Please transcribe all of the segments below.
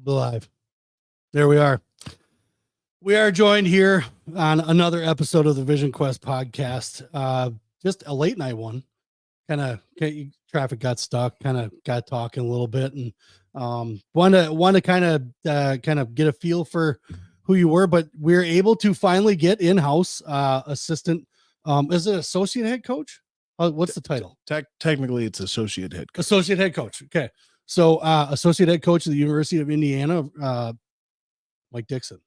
Live. There we are. We are joined here on another episode of the Vision Quest podcast. Just a late night one. Kind of traffic got stuck. Kind of got talking a little bit, and want to kind of get a feel for who you were. But we're able to finally get in-house assistant. Is it associate head coach? What's the title? Technically, it's associate head coach. Associate head coach. Okay. So, associate head coach of the University of Indiana, Mike Dixon.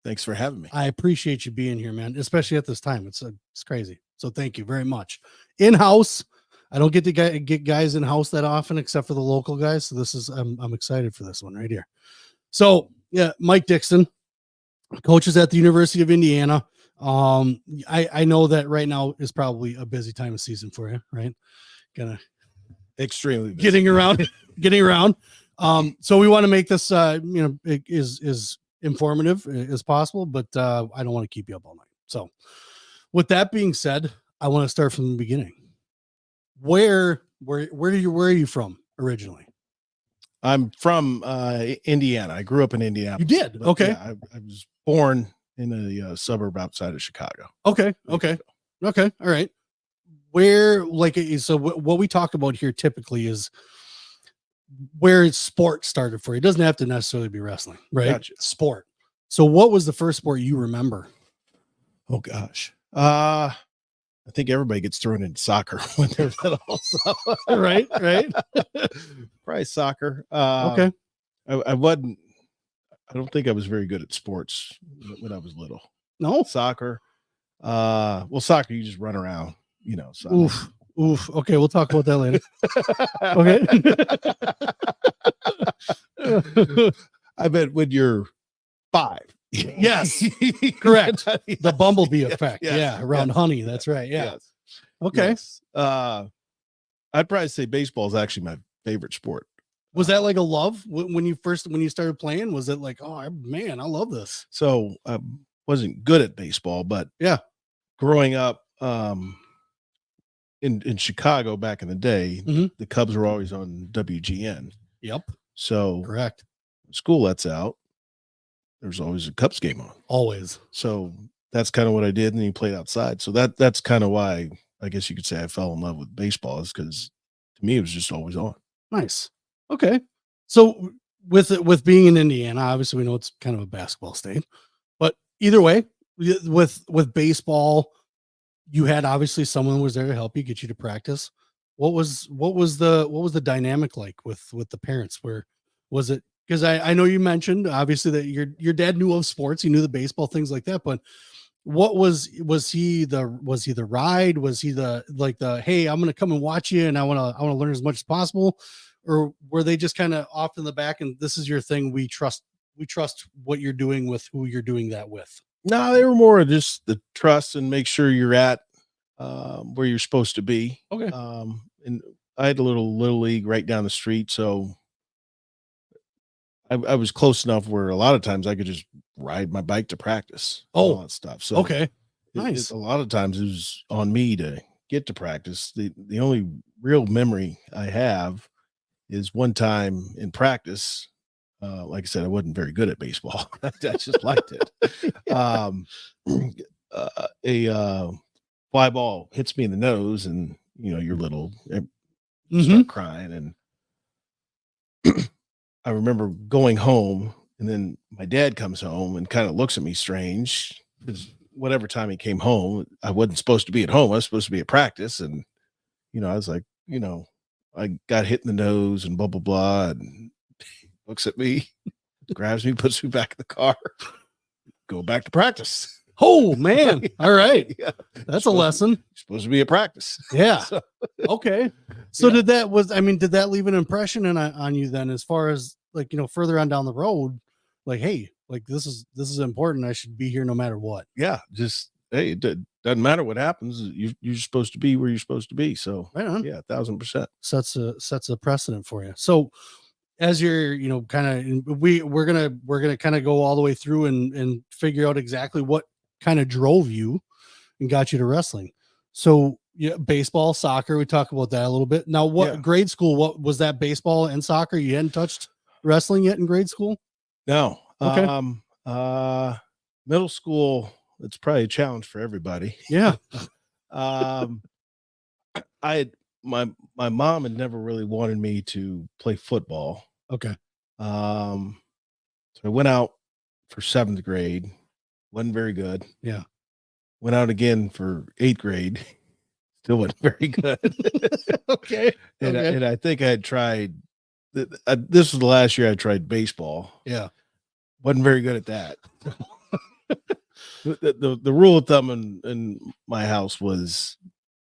Thanks for having me. I appreciate you being here, man, especially at this time. It's crazy. So thank you very much. In-house. I don't get to get guys in-house that often, except for the local guys. So this is, I'm excited for this one right here. So yeah, Mike Dixon, coaches at the University of Indiana. I know that right now is probably a busy time of season for you, right? Extremely busy. getting around. So we want to make this, is informative as possible, but I don't want to keep you up all night. So with that being said, I want to start from the beginning. Where are you from originally? I'm from Indiana. I grew up in Indiana. You did? Okay. Yeah, I was born in a suburb outside of Chicago. Okay. All right. Where, so what we talk about here typically is where sport started for you. It doesn't have to necessarily be wrestling, right? Gotcha. Sport. So what was the first sport you remember? Oh gosh. I think everybody gets thrown into soccer when they're little. So. Right. Probably soccer. Okay. I don't think I was very good at sports when I was little. No? Soccer. Soccer, you just run around, So. Oof. Okay, we'll talk about that later. Okay. I bet when you're 5. Yes, correct. The bumblebee effect. Yes, yeah, around honey. That's right. Yeah. Yes. Okay. Yes. I'd probably say baseball is actually my favorite sport. Was that like a love when you started playing? Was it like, oh man, I love this? So I wasn't good at baseball, but yeah, growing up in Chicago back in the day, the Cubs were always on WGN. Yep. So correct. School lets out. There's always a Cubs game on. Always. So that's kind of what I did. And he played outside. So that's kind of why I guess you could say I fell in love with baseball, is because to me, it was just always on. Nice. Okay. So with being in Indiana, obviously we know it's kind of a basketball state, but either way, with baseball, you had obviously someone was there to help you, get you to practice. What was the dynamic like with the parents? Where was it? Because I know you mentioned obviously that your dad knew of sports, he knew the baseball, things like that. But what was he the ride? Was he the hey, I'm gonna come and watch you and I wanna learn as much as possible? Or were they just kind of off in the back and this is your thing? We trust what you're doing with who you're doing that with. No, they were more just the trust and make sure you're at where you're supposed to be. Okay. And I had a little league right down the street, so I was close enough where a lot of times I could just ride my bike to practice. All that stuff. So okay, nice. A lot of times it was on me to get to practice. The only real memory I have is one time in practice. Like I said, I wasn't very good at baseball. I just liked it. A fly ball hits me in the nose, and you're little, start crying, and I remember going home, and then my dad comes home and kind of looks at me strange, because whatever time he came home, I wasn't supposed to be at home. I was supposed to be at practice. And, I was like, I got hit in the nose and blah, blah, blah. And he looks at me, grabs me, puts me back in the car, go back to practice. Oh man. All right. Yeah. That's a lesson. You're supposed to be at practice. Yeah. So, okay. So did that leave an impression on you then, as far as further on down the road, like, hey, like this is important. I should be here no matter what. Yeah. Just, hey, it doesn't matter what happens. You're supposed to be where you're supposed to be. So right on. Yeah, 1,000%. Sets a precedent for you. So as you're, kind of, we're gonna kind of go all the way through and figure out exactly what kind of drove you and got you to wrestling. So yeah, baseball, soccer, we talk about that a little bit. Now, grade school, what was that, baseball and soccer you hadn't touched? wrestling yet in grade school? No. Okay. Middle school, it's probably a challenge for everybody. Yeah. Um, I had my mom had never really wanted me to play football. Okay. So I went out for 7th grade, wasn't very good. Yeah. Went out again for 8th grade, still wasn't very good. Okay. And I think I had tried. This was the last year I tried baseball. Yeah. Wasn't very good at that. The rule of thumb in my house was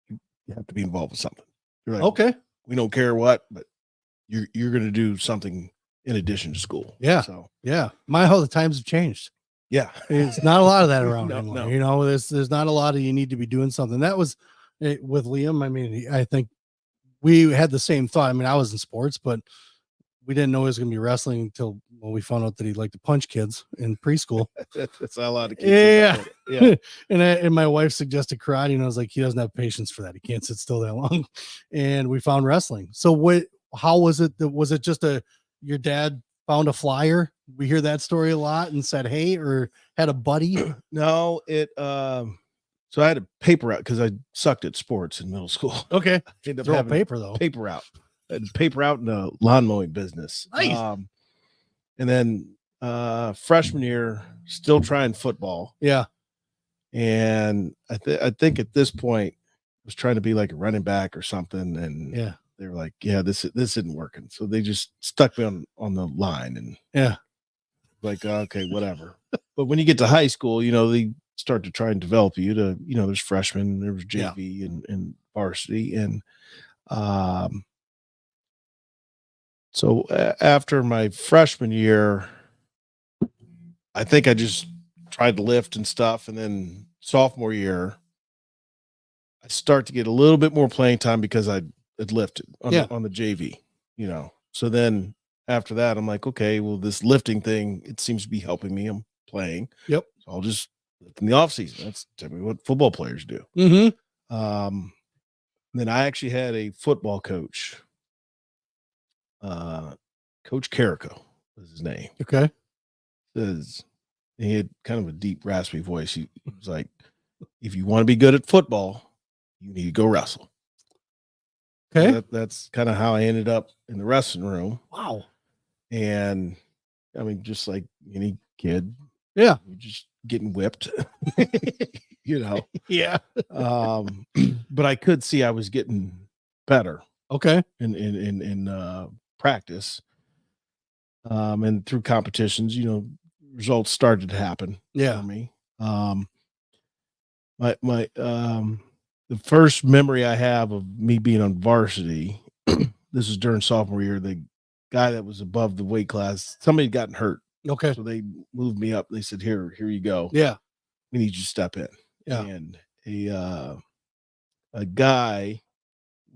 you have to be involved with something. You're like, Okay. we don't care what, but you're going to do something in addition to school. Yeah. So Yeah. How the times have changed. yeah, It's not a lot of that around No, anymore. no. You know, there's not a lot of you need to be doing something. That was with Liam. I mean, I think we had the same thought. I mean, I was in sports, but we didn't know he was going to be wrestling until we found out that he liked to punch kids in preschool. that's a lot of kids. Yeah. Yeah. and my wife suggested karate, and I was like, he doesn't have patience for that. He can't sit still that long. And we found wrestling. So how was it? Was it just your dad found a flyer? We hear that story a lot and said, hey, or had a buddy? No, so I had a paper route because I sucked at sports in middle school. Okay. I ended up Throw a having paper though. paper route. I had paper out in the lawn mowing business. Nice. And then freshman year, still trying football. Yeah. And I think at this point, I was trying to be like a running back or something. And Yeah. they were like, yeah, this isn't working. So they just stuck me on the line and Yeah. like, okay, whatever. But when you get to high school, they start to try and develop you to, there's freshmen, there was JV and varsity. And so after my freshman year, I think I just tried to lift and stuff. And then sophomore year, I start to get a little bit more playing time because I had lifted on the JV, So then after that, I'm like, okay, well, this lifting thing, it seems to be helping me. I'm playing. Yep. So I'll just lift in the off season. That's typically what football players do. Mm-hmm. Then I actually had a football coach. Coach Carrico was his name. Okay. He had kind of a deep, raspy voice. He was like, if you want to be good at football, you need to go wrestle. Okay. So that's kind of how I ended up in the wrestling room. Wow. And I mean, just like any kid, yeah, you're just getting whipped, Yeah. But I could see I was getting better. Okay. In practice. And through competitions, results started to happen Yeah. for me. The first memory I have of me being on varsity, this was during sophomore year, the guy that was above the weight class, somebody had gotten hurt. Okay. So they moved me up. They said, here you go. Yeah. We need you to step in. Yeah. And a guy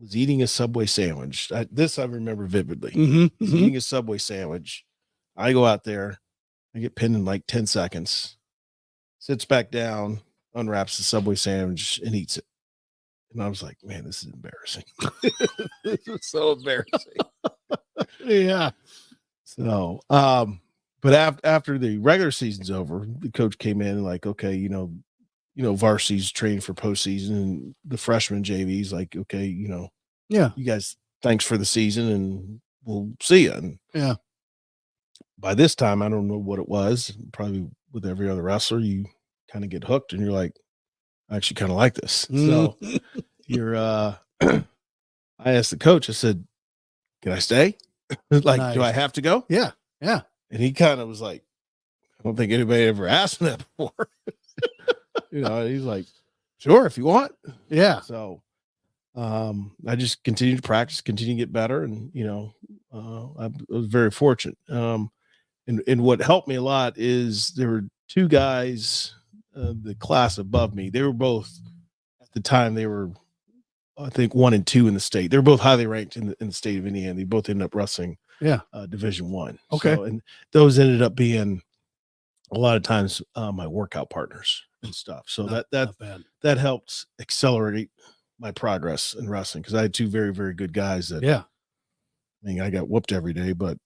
was eating a Subway sandwich. I remember vividly. Mm-hmm. He's eating a Subway sandwich. I go out there. I get pinned in like 10 seconds. Sits back down, unwraps the Subway sandwich, and eats it. And I was like, man, this is embarrassing. This is so embarrassing. Yeah. So, but after the regular season's over, the coach came in and like, okay, varsity's training for postseason, and the freshman JV's like, okay, yeah, you guys, thanks for the season, and we'll see you. And yeah, by this time, I don't know what it was. Probably with every other wrestler, you kind of get hooked, and you're like, I actually kind of like this. So you're, I asked the coach, I said, can I stay? Like, nice. Do I have to go? Yeah. Yeah. And he kind of was like, I don't think anybody ever asked him that before. He's like, sure, if you want. Yeah. So I just continued to practice, continue to get better. And, I was very fortunate. And what helped me a lot is there were two guys, the class above me. They were both, at the time, they were, I think, 1 and 2 in the state. They're both highly ranked in the state of Indiana. They both ended up wrestling Division I. Okay. So, and those ended up being a lot of times my workout partners and stuff. So that helped accelerate my progress in wrestling, because I had two very, very good guys that, yeah. I mean, I got whooped every day, but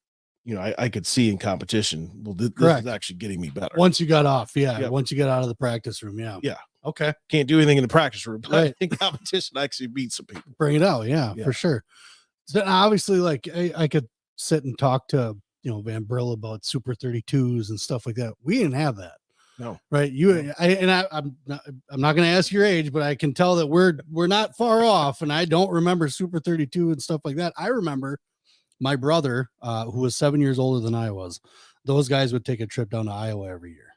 I could see in competition, well, this Correct. is actually getting me better. Once you got off, yeah. Yep. Once you get out of the practice room, yeah. Yeah. Okay. Can't do anything in the practice room, but Right. in competition, I actually beat some people. Bring it out, yeah, Yeah. for sure. So obviously, like I could sit and talk to Van Brill about Super 32s and stuff like that. We didn't have that. No. Right. I'm not going to ask your age, but I can tell that we're not far off. And I don't remember Super 32 and stuff like that. I remember my brother, who was 7 years older than I was, those guys would take a trip down to Iowa every year.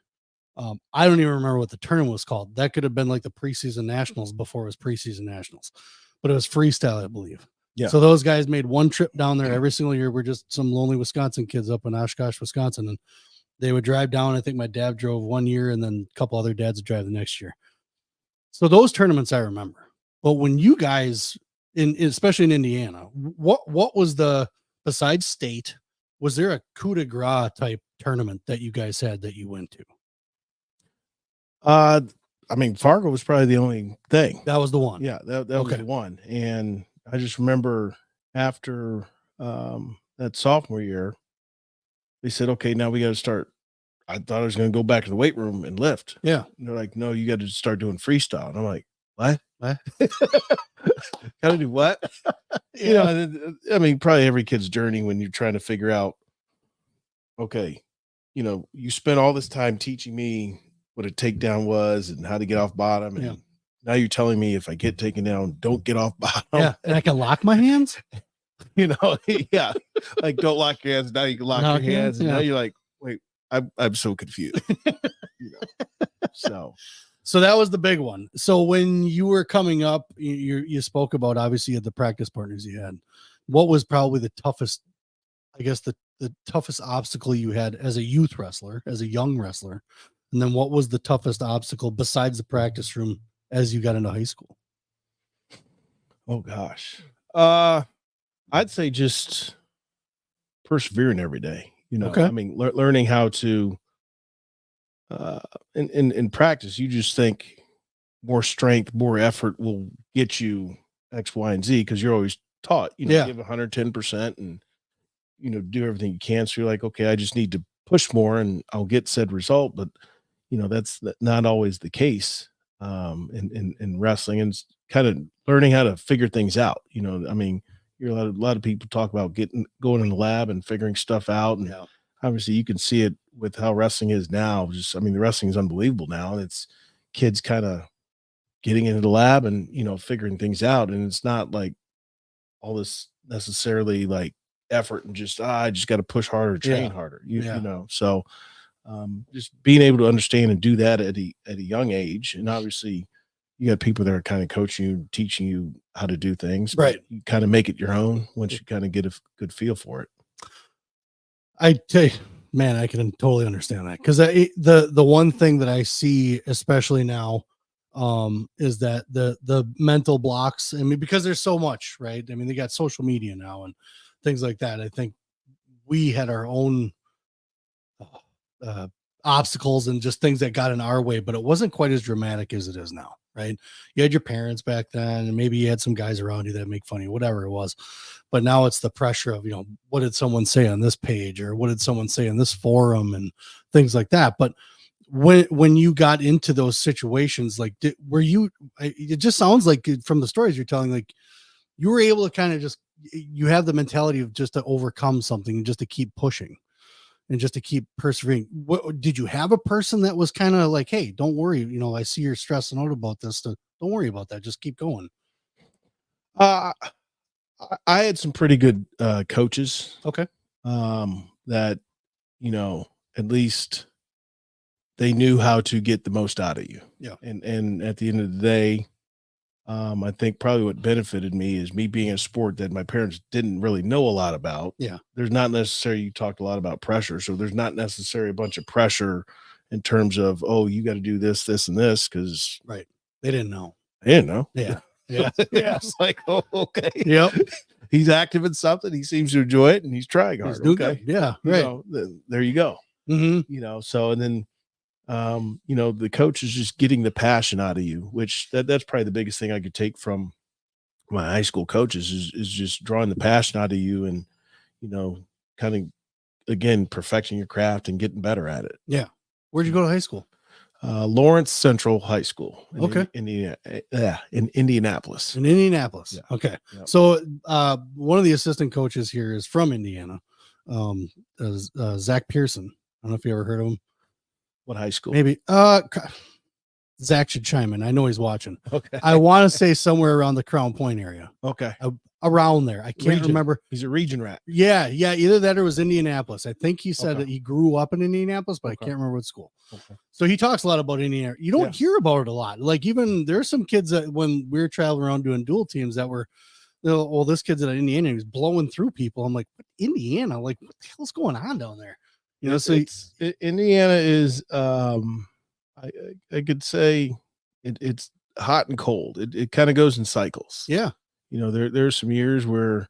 I don't even remember what the tournament was called. That could have been like the preseason nationals before it was preseason nationals, but it was freestyle, I believe. Yeah. So those guys made one trip down there every single year. We're just some lonely Wisconsin kids up in Oshkosh, Wisconsin. And they would drive down. I think my dad drove one year and then a couple other dads would drive the next year. So those tournaments I remember. But when you guys especially in Indiana, what was besides state, was there a coup de grace type tournament that you guys had that you went to? I mean, Fargo was probably the only thing. That was the one. Yeah, that was the one. And I just remember after that sophomore year, they said, okay, now we got to start. I thought I was going to go back to the weight room and lift. Yeah. And they're like, no, you got to start doing freestyle. And I'm like, what? Got to do what? I mean, probably every kid's journey when you're trying to figure out, okay, you spent all this time teaching me what a takedown was and how to get off bottom. And now you're telling me if I get taken down, don't get off bottom. Yeah. And I can lock my hands. Yeah. Like, don't lock your hands. Now you can lock your hands. And now you're like, wait, I'm so confused. So that was the big one. So when you were coming up, you spoke about, obviously, the practice partners you had. What was probably the toughest, I guess, the toughest obstacle you had as a youth wrestler, as a young wrestler? And then what was the toughest obstacle besides the practice room as you got into high school? Oh, gosh. I'd say just persevering every day. Okay. I mean, learning how to, in practice, you just think more strength, more effort will get you X, Y, and Z, because you're always taught, give 110% and, do everything you can. So you're like, okay, I just need to push more and I'll get said result. But, that's not always the case in wrestling, and kind of learning how to figure things out. I mean, you're a lot of people talk about going in the lab and figuring stuff out. And obviously you can see it with how wrestling is now. The wrestling is unbelievable now. And it's kids kind of getting into the lab and, figuring things out. And it's not like all this necessarily like effort and just, I just got to push harder, train harder, so just being able to understand and do that at a young age. And obviously you got people that are kind of coaching you, teaching you how to do things, right? You kind of make it your own once you kind of get a good feel for it. I tell you, man, I can totally understand that, because the one thing that I see, especially now, is that the mental blocks. I mean, because there's so much, right? I mean, they got social media now and things like that. I think we had our own obstacles and just things that got in our way, but it wasn't quite as dramatic as it is now, right? You had your parents back then, and maybe you had some guys around you that make fun of you, whatever it was. But now it's the pressure of, what did someone say on this page, or what did someone say in this forum, and things like that. But when you got into those situations, like, it just sounds like from the stories you're telling, like you were able to kind of just, you have the mentality of just to overcome something and just to keep pushing and just to keep persevering. What did you have a person that was kind of like, hey, don't worry, I see you're stressing out about this, don't worry about that, just keep going? I had some pretty good coaches. Okay. That, at least they knew how to get the most out of you. Yeah. And at the end of the day, I think probably what benefited me is me being a sport that my parents didn't really know a lot about. Yeah. There's not necessarily, you talked a lot about pressure. So there's not necessarily a bunch of pressure in terms of, oh, you got to do this, this, and this. Cause right. They didn't know. Yeah. Yeah. It's like, oh, okay. Yep. He's active in something. He seems to enjoy it and he's trying hard. Okay. Yeah. Right. There you go. Mm-hmm. So, and then, the coach is just getting the passion out of you, which that's probably the biggest thing I could take from my high school coaches is just drawing the passion out of you and, kind of again, perfecting your craft and getting better at it. Yeah. Where'd you go to high school? Lawrence Central High School. Okay. In Indianapolis. In Indianapolis. Yeah. Okay. Yep. So one of the assistant coaches here is from Indiana. Zach Pearson. I don't know if you ever heard of him. What high school? Maybe. Zach should chime in. I know he's watching. Okay. I want to say somewhere around the Crown Point area. Okay. Around there. I can't remember. He's a region rat. Yeah. Either that or it was Indianapolis. I think he said that he grew up in Indianapolis, but I can't remember what school. Okay. So he talks a lot about Indiana. You don't hear about it a lot. Like even there's some kids that when we were traveling around doing dual teams that were, well, this kid's at Indiana. He was blowing through people. I'm like, what, Indiana? Like, what the hell's going on down there? You know, so Indiana is, I could say it's hot and cold. It kind of goes in cycles. Yeah. You know, there's some years where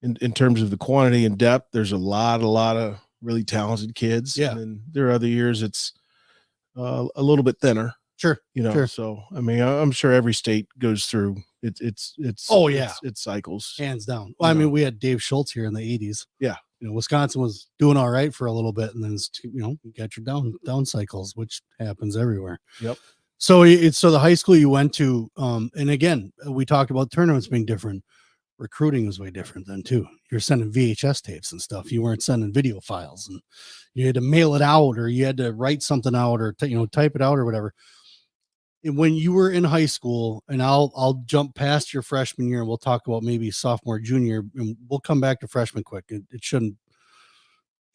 in terms of the quantity and depth, there's a lot of really talented kids. Yeah. And then there are other years it's a little bit thinner. Sure. You know, sure. So I mean, I'm sure every state goes through it's it's cycles. Hands down. Well, I mean, we had Dave Schultz here in the 80s. Yeah. You know, Wisconsin was doing all right for a little bit, and then you got your down cycles, which happens everywhere. Yep. So so the high school you went to, and again, we talked about tournaments being different. Recruiting was way different then too. You're sending VHS tapes and stuff. You weren't sending video files, and you had to mail it out, or you had to write something out, or type it out, or whatever. And when you were in high school, and I'll jump past your freshman year, and we'll talk about maybe sophomore, junior, and we'll come back to freshman quick. It shouldn't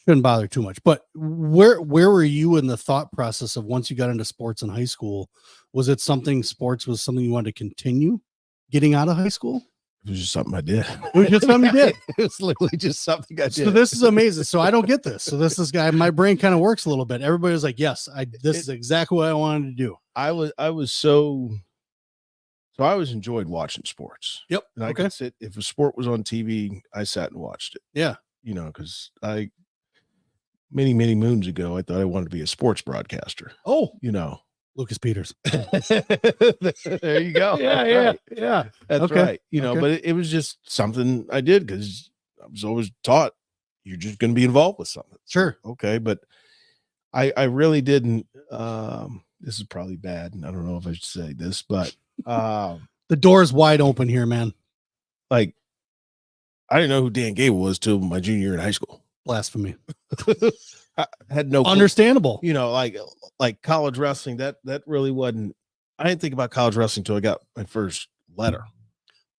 bother too much. But where were you in the thought process of once you got into sports in high school? Was it sports was something you wanted to continue getting out of high school? It was just something I did. It was just something you did. It was literally just something I did. So this is amazing. So I don't get this. So this guy, my brain kind of works a little bit. Everybody was like, yes, this is exactly what I wanted to do. I always enjoyed watching sports. Yep. And I could sit, if a sport was on TV, I sat and watched it. Yeah. You know, because many moons ago, I thought I wanted to be a sports broadcaster. Oh, you know, Lucas Peters. There you go. Yeah. That's right. You know, but it was just something I did because I was always taught you're just going to be involved with something. Sure. Okay. But I really didn't, this is probably bad, and I don't know if I should say this, but the door's wide open here, man. Like, I didn't know who Dan Gable was till my junior year in high school. Blasphemy. I had no clue. Understandable. You know, like college wrestling, that really wasn't. I didn't think about college wrestling until I got my first letter.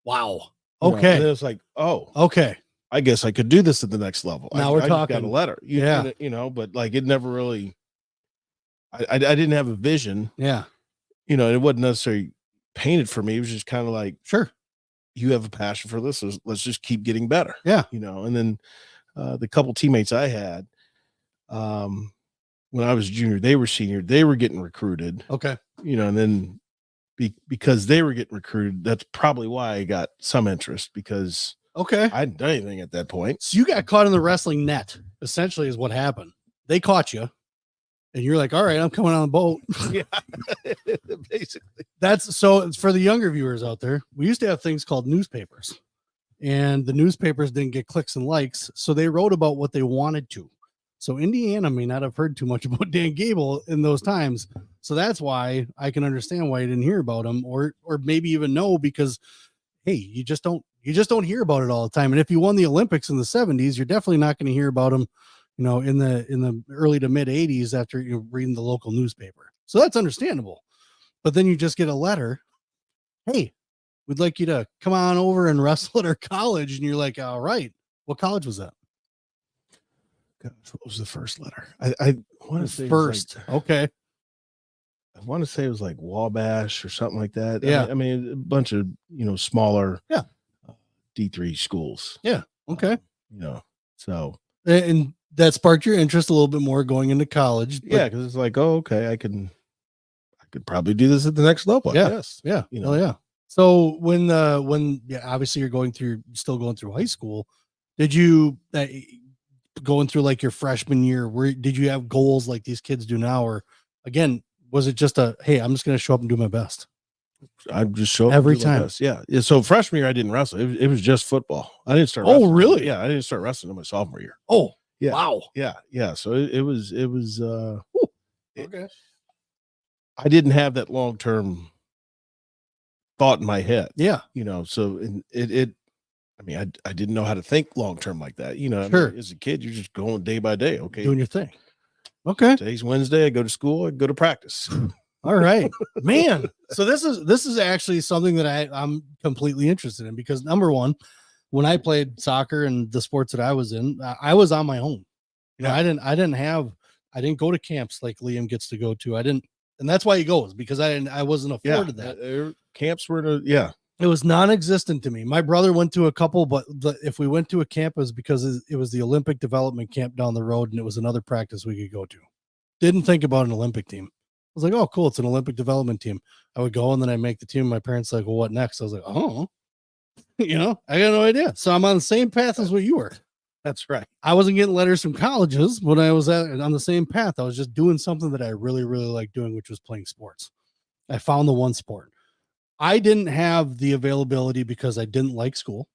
Wow. You know, okay. and it was like, oh, okay. I guess I could do this at the next level. Now we're talking. Got a letter. Yeah. You know, but like it never really. I didn't have a vision. Yeah. You know, and it wasn't necessarily painted for me. It was just kind of like, sure, you have a passion for this. Let's just keep getting better. Yeah. You know, and then the couple teammates I had, when I was junior, they were senior, they were getting recruited. Okay. You know, and then because they were getting recruited, that's probably why I got some interest because I hadn't done anything at that point. So you got caught in the wrestling net, essentially, is what happened. They caught you. And you're like, all right, I'm coming on the boat. Yeah, basically. That's so for the younger viewers out there. We used to have things called newspapers, and the newspapers didn't get clicks and likes. So they wrote about what they wanted to. So Indiana may not have heard too much about Dan Gable in those times. So that's why I can understand why you didn't hear about him or maybe even know because, hey, you just don't hear about it all the time. And if you won the Olympics in the 70s, you're definitely not going to hear about him. You know, in the early to mid 80s after reading the local newspaper. So that's understandable. But then you just get a letter. Hey, we'd like you to come on over and wrestle at our college. And you're like, all right. What college was that? Gosh, what was the first letter? I want to say first. Okay. I want to say it was like Wabash or something like that. Yeah. I mean a bunch of, smaller D3 schools. Yeah. Okay. So. And that sparked your interest a little bit more going into college. Yeah, because it's like, oh, okay, I could probably do this at the next level. Yeah, yes. Yeah. Oh, yeah. So when obviously you're still going through high school, did you going through like your freshman year? Did you have goals like these kids do now, or again, was it just hey, I'm just going to show up and do my best? I just show up every time. Yeah. So freshman year I didn't wrestle. It was just football. I didn't start. Oh, really? Yeah, I didn't start wrestling in my sophomore year. Oh. Yeah. Wow. Yeah. So it was Okay. I didn't have that long-term thought in my head, Yeah. so and I mean, I didn't know how to think long-term like that. I Sure. mean, as a kid, you're just going day by day. Okay. Doing your thing. Okay. Today's Wednesday. I go to school. I go to practice. All right, man. So this is actually something that I'm completely interested in, because number one, when I played soccer and the sports that I was in, I was on my own. Yeah. I didn't go to camps like Liam gets to go to. And that's why he goes, because I wasn't afforded that. Camps were It was non-existent to me. My brother went to a couple, but if we went to a camp, it was because it was the Olympic development camp down the road, and it was another practice we could go to. Didn't think about an Olympic team. I was like, oh, cool, it's an Olympic development team. I would go, and then I make the team. My parents like, well, what next? I was like, oh, I got no idea. So I'm on the same path as what you were. That's right. I wasn't getting letters from colleges when I was on the same path. I was just doing something that I really, really liked doing, which was playing sports. I found the one sport. I didn't have the availability because I didn't like school.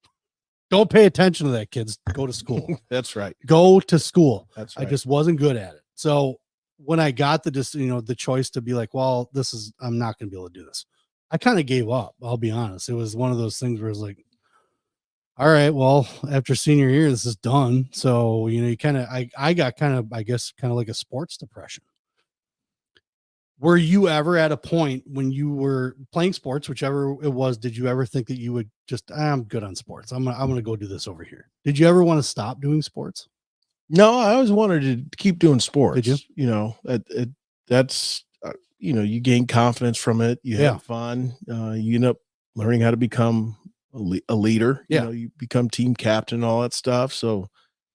Don't pay attention to that, kids. Go to school. That's right. Go to school. That's right. I just wasn't good at it. So when I got the choice to be like, well, I'm not going to be able to do this, I kind of gave up. I'll be honest. It was one of those things where it's like, all right, well, after senior year, this is done. So, you kind of, I got kind of, I guess, kind of like a sports depression. Were you ever at a point when you were playing sports, whichever it was, did you ever think that you would just, I'm good on sports, I'm gonna go do this over here? Did you ever want to stop doing sports? No, I always wanted to keep doing sports. Did you? That's you gain confidence from it. You have fun. You end up learning how to become a leader. Yeah. You become team captain, all that stuff. So,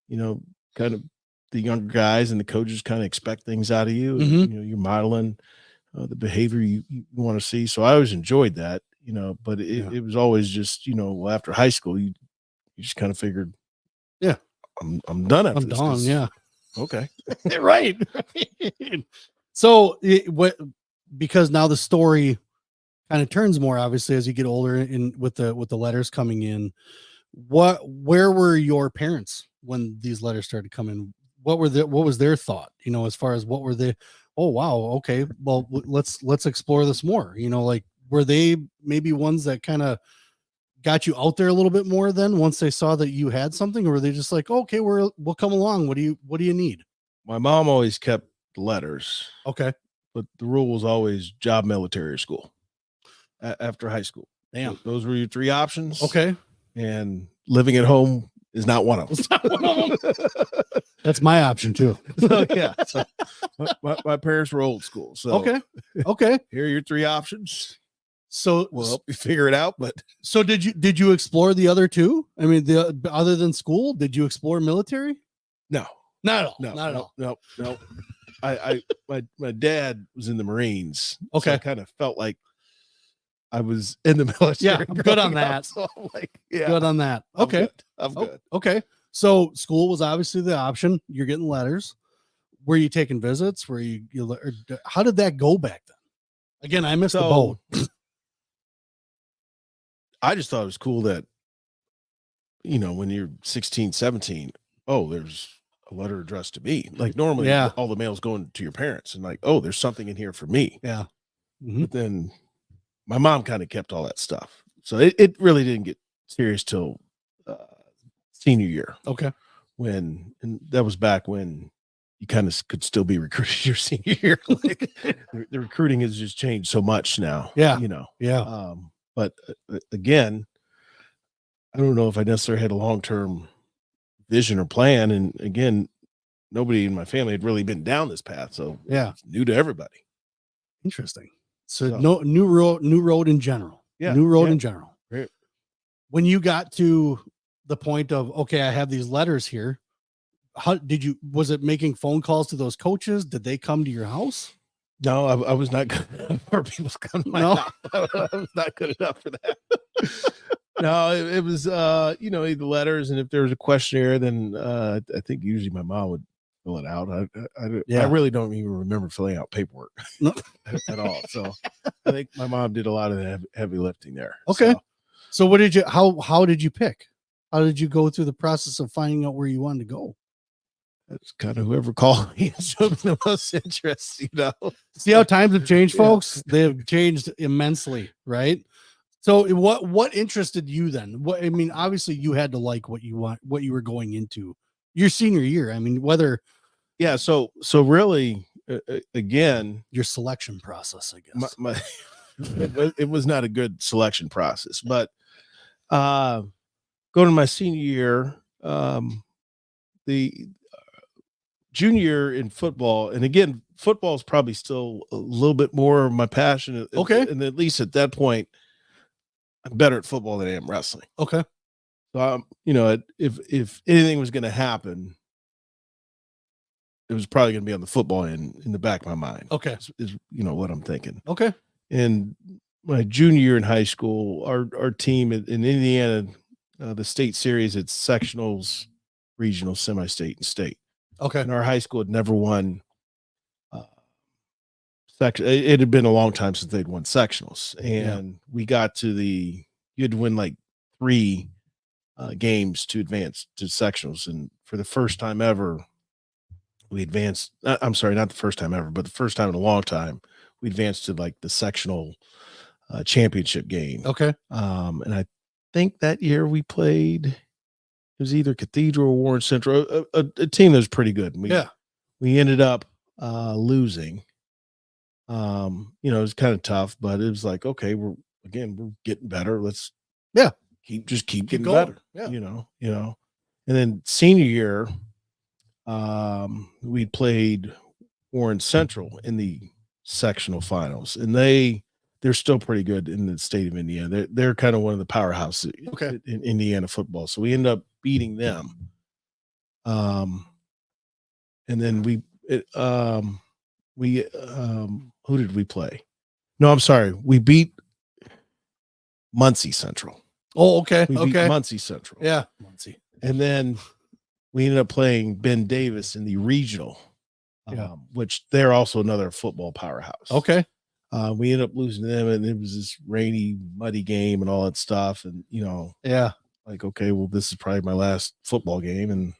kind of the younger guys and the coaches kind of expect things out of you. Mhm. You're modeling the behavior you want to see. So I always enjoyed that, but it was always just, after high school, you just kind of figured, yeah, I'm done after I'm this. done. Yeah. Okay. Right. So because now the story kind of turns more obviously as you get older, and with the letters coming in, where were your parents when these letters started coming? What was their thought, as far as what were they? Oh, wow. Okay. Well, let's explore this more, like, were they maybe ones that kind of got you out there a little bit more then once they saw that you had something, or were they just like, okay, we'll come along. What do you need? My mom always kept the letters. Okay. But the rule was always job, military, or school after high school. Damn. Those were your three options. Okay. And living at home is not one of them. That's my option too. So, yeah. So my parents were old school. So okay. Here are your three options. So we'll help you figure it out. But so did you explore the other two? I mean, other than school, did you explore military? No, not at all. No, not at all. No. My dad was in the Marines. Okay. So I kind of felt like I was in the military. Yeah, I'm good on that. So I'm like, yeah, good on that. Okay. I'm good. Okay. So school was obviously the option. You're getting letters. Were you taking visits? Were you how did that go back then? Again, I missed the boat. I just thought it was cool that, when you're 16, 17, there's a letter addressed to me. Like normally all the mail's going to your parents, and like, there's something in here for me. Yeah. Mm-hmm. But then my mom kind of kept all that stuff. So it really didn't get serious till senior year. Okay. And that was back when you kind of could still be recruited your senior year. Like the recruiting has just changed so much now. Yeah. Yeah. But again, I don't know if I necessarily had a long-term vision or plan. And again, nobody in my family had really been down this path. So it's new to everybody. Interesting. So no new road in general. Yeah. New road in general. Right. When you got to the point of, okay, I have these letters here, was it making phone calls to those coaches? Did they come to your house? No, I was not good for people to come to my house. I was not good enough for that. No, it was the letters, and if there was a questionnaire, then I think usually my mom would fill it out. I really don't even remember filling out paperwork at all. So I think my mom did a lot of the heavy lifting there. Okay. So what did you how did you pick? How did you go through the process of finding out where you wanted to go? That's kind of whoever called me showed me the most interest, See how times have changed, Yeah. folks? They have changed immensely, right? So what interested you then? What I mean, obviously you had to like what you were going into your senior year. I mean, whether Yeah. So really, again, your selection process, I guess. my it was not a good selection process, but going to my senior year, the junior year in football, and again, football is probably still a little bit more of my passion. Okay. And at least at that point, I'm better at football than I am wrestling. Okay. So, if anything was going to happen, it was probably going to be on the football end in the back of my mind. Okay. Is what I'm thinking. Okay. And my junior year in high school, our team in Indiana, the state series, it's sectionals, regional, semi-state, and state. Okay. And our high school had never won section. It had been a long time since they'd won sectionals, and we got to you had to win like 3 games to advance to sectionals. And for the first time ever, we advanced. I'm sorry, not the first time ever, but the first time in a long time, we advanced to like the sectional championship game. Okay. And I think that year we played. It was either Cathedral or Warren Central, a team that was pretty good. We ended up losing. It was kind of tough, but it was like, okay, we're getting better. Let's keep getting going. better. Yeah. And then senior year, we played Warren Central in the sectional finals, and they're still pretty good in the state of Indiana. They're kind of one of the powerhouses in Indiana football. So we ended up beating them. And then who did we play? No, I'm sorry. We beat Muncie Central. Oh, okay. We beat Muncie Central. Yeah. Muncie. And then we ended up playing Ben Davis in the regional, which they're also another football powerhouse. Okay. We ended up losing to them, and it was this rainy, muddy game and all that stuff. And, like, okay, well, this is probably my last football game. And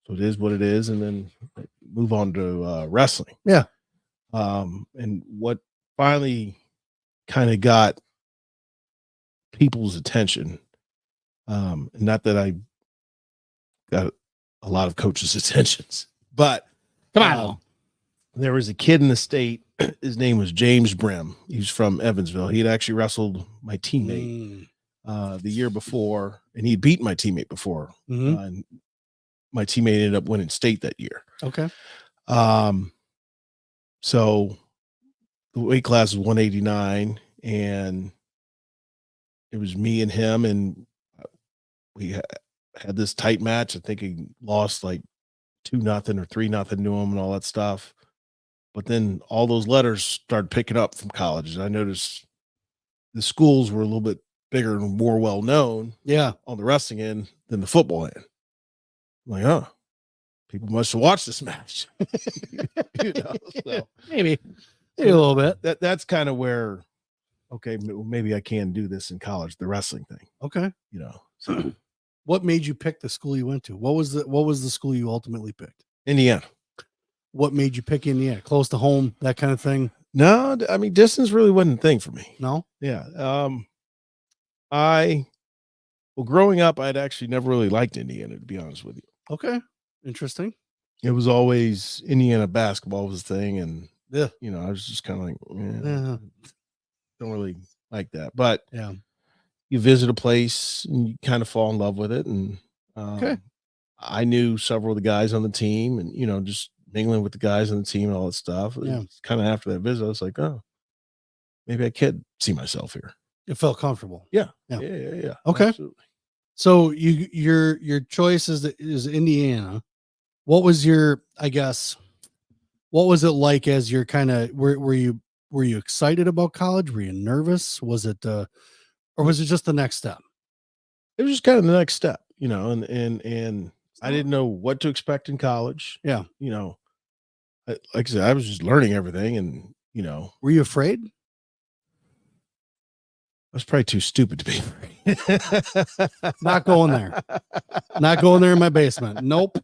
so it is what it is. And then move on to wrestling. Yeah. And what finally kind of got people's attention, not that I got a lot of coaches' attentions, but come on. There was a kid in the state. His name was James Brim. He's from Evansville. He had actually wrestled my teammate the year before, and he'd beaten my teammate before. Mm-hmm. And my teammate ended up winning state that year. Okay. So the weight class was 189, and it was me and him, and we had this tight match. I think he lost like 2-0 or 3-0 to him and all that stuff. But then all those letters started picking up from colleges. I noticed the schools were a little bit bigger and more well known on the wrestling end than the football end. I'm like, oh, people must have watched this match. So maybe a little bit. That's kind of where, okay, maybe I can do this in college, the wrestling thing. Okay. So what made you pick the school you went to? What was the school you ultimately picked? Indiana. What made you pick Indiana? Close to home, that kind of thing? No, I mean, distance really wasn't a thing for me. No? Yeah. Growing up, I'd actually never really liked Indiana, to be honest with you. Okay. Interesting. It was always Indiana basketball was the thing. And, I was just kind of like, don't really like that. But you visit a place and you kind of fall in love with it. And I knew several of the guys on the team, and, just mingling with the guys on the team and all that stuff. Yeah. Kind of after that visit, I was like, oh, maybe I could see myself here. It felt comfortable. Yeah. Okay. Absolutely. So your choice is Indiana. What was what was it like as you're kind of, were you excited about college? Were you nervous? Was it, or was it just the next step? It was just kind of the next step, and I didn't know what to expect in college. Yeah. Like I said, I was just learning everything, and, were you afraid? I was probably too stupid to be afraid. Not going there. Not going there in my basement. Nope.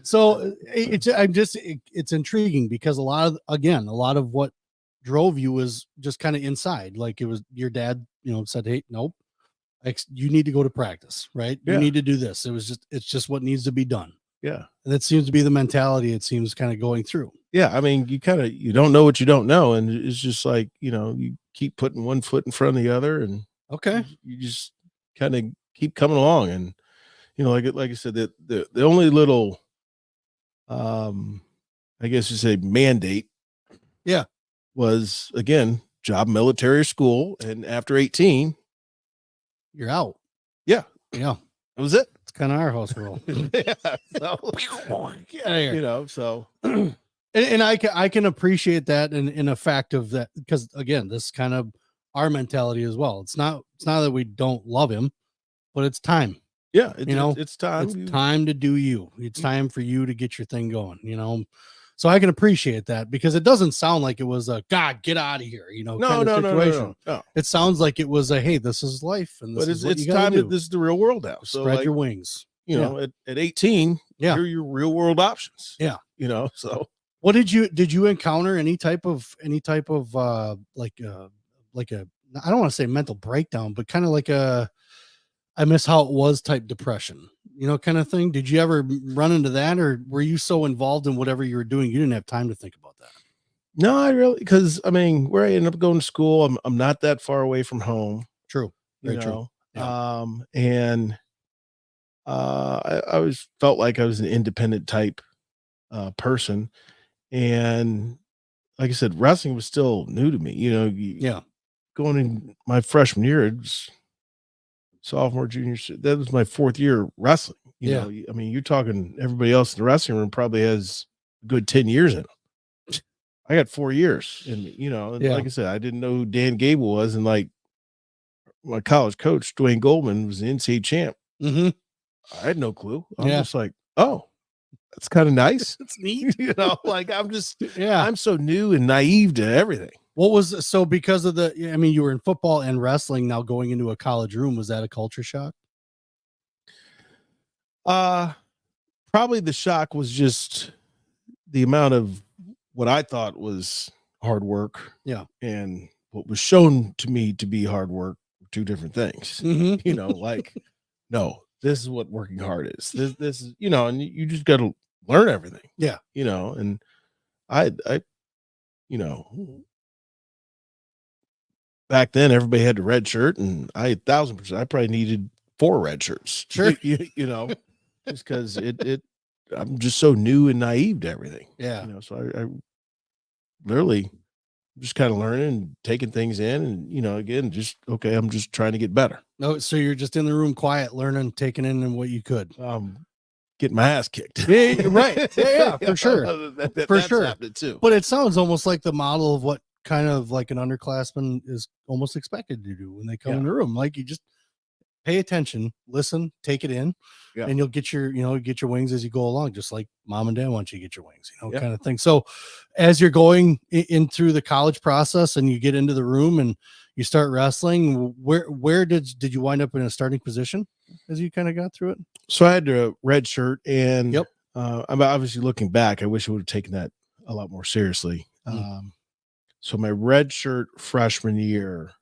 So it's intriguing because a lot of what drove you was just kind of inside. Like it was your dad, said, "Hey, nope, you need to go to practice, right? You Yeah. need to do this." It's just what needs to be done. Yeah. And that seems to be the mentality it seems kind of going through. Yeah. I mean, you don't know what you don't know. And it's just like, you keep putting one foot in front of the other and Okay. you just kind of keep coming along. And, like I said, the only little, I guess you say mandate. Yeah. Was again, job, military, or school. And after 18, you're out. Yeah. Yeah. That was it. It's kind of our house rule. Yeah. So, Get out of here. So and I can appreciate that in a fact of that, because again, this is kind of our mentality as well. It's not that we don't love him, but it's time. Yeah, it's time. It's time to do you. It's time for you to get your thing going, So I can appreciate that, because it doesn't sound like it was a God, get out of here, kind of situation. No. It sounds like it was a, hey, this is life, and this is what you time. do. This is the real world now. So spread your wings. At 18, yeah, here are your real world options. Yeah, So what did you encounter any type of like a I don't want to say mental breakdown, but kind of like a I miss how it was type depression, kind of thing? Did you ever run into that, or were you so involved in whatever you were doing you didn't have time to think about that? No, I really, because I mean, where I ended up going to school, I'm not that far away from home. True. Very true. Yeah. And I always felt like I was an independent type person. And like I said, wrestling was still new to me. Yeah. Going in my freshman year, it was sophomore, junior, that was my 4th year wrestling. You know, I mean, you're talking everybody else in the wrestling room probably has a good 10 years in them. I got 4 years in me, like I said, I didn't know who Dan Gable was. And like my college coach, Dwayne Goldman, was the NCAA champ. Mm-hmm. I had no clue. I'm just like, oh, that's kind of nice. It's neat. Like I'm so new and naive to everything. What was so because of you were in football and wrestling, now going into a college room, was that a culture shock? Probably the shock was just the amount of what I thought was hard work. Yeah. And what was shown to me to be hard work were two different things. Mm-hmm. Like, no, this is what working hard is. This is, and you just got to learn everything. Yeah. And I back then everybody had the red shirt, and I 1,000%, I probably needed 4 red shirts. Sure. just because I'm just so new and naive to everything. Yeah. So I literally just kind of learning and taking things in, and again, just okay, I'm just trying to get better. No, so you're just in the room, quiet, learning, taking in what you could. Getting my ass kicked. Yeah, right. Yeah, for sure. For sure. Happened too. But it sounds almost like the model of what kind of like an underclassman is almost expected to do when they come in the room. Like, you just pay attention, listen, take it in, and you'll get your wings as you go along, just like mom and dad want you to get your wings, kind of thing. So as you're going in through the college process and you get into the room and you start wrestling, where did you wind up in a starting position as you kind of got through it? So I had a red shirt, and I'm obviously looking back, I wish I would have taken that a lot more seriously. So my red shirt freshman year,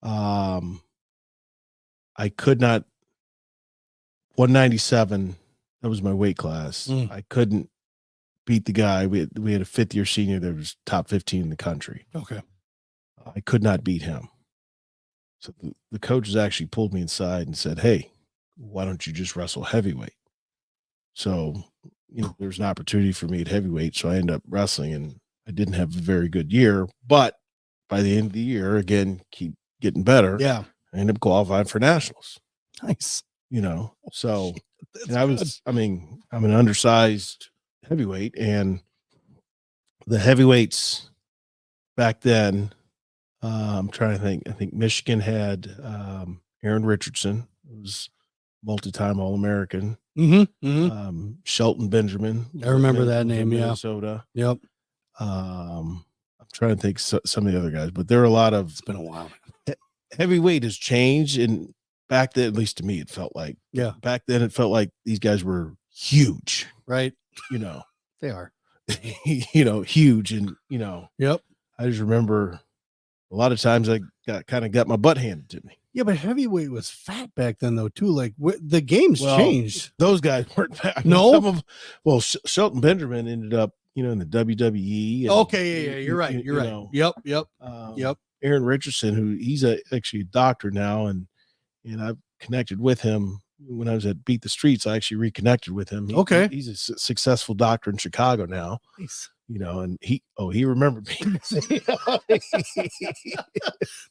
I could not 197. That was my weight class. I couldn't beat the guy. We had a 5th year senior that was top 15 in the country. Okay. I could not beat him. So the coaches actually pulled me inside and said, "Hey, why don't you just wrestle heavyweight?" So, there's an opportunity for me at heavyweight. So I ended up wrestling, and I didn't have a very good year, but by the end of the year, again, keep getting better. Yeah. I ended up qualifying for nationals. Nice. So and I'm an undersized heavyweight, and the heavyweights back then, I'm trying to think. I think Michigan had Aaron Richardson, who was multi-time All-American. Shelton Benjamin. I remember that name. Minnesota. Yep. I'm trying to think some of the other guys, but there are a lot of. It's been a while. heavyweight has changed, and back then, at least to me, it felt like back then it felt like these guys were huge, right? you know, They are, huge, and yep. I just remember a lot of times I got my butt handed to me. Yeah, but heavyweight was fat back then, though, too. Like the game's changed. Those guys weren't fat. No, Shelton Benjamin ended up, in the WWE. And, okay, yeah, you're right. You're right. Yep. Yep. Aaron Richardson, who he's actually a doctor now, and I've connected with him when I was at Beat the Streets. I actually reconnected with him. He's a successful doctor in Chicago now. Nice. And he remembered me.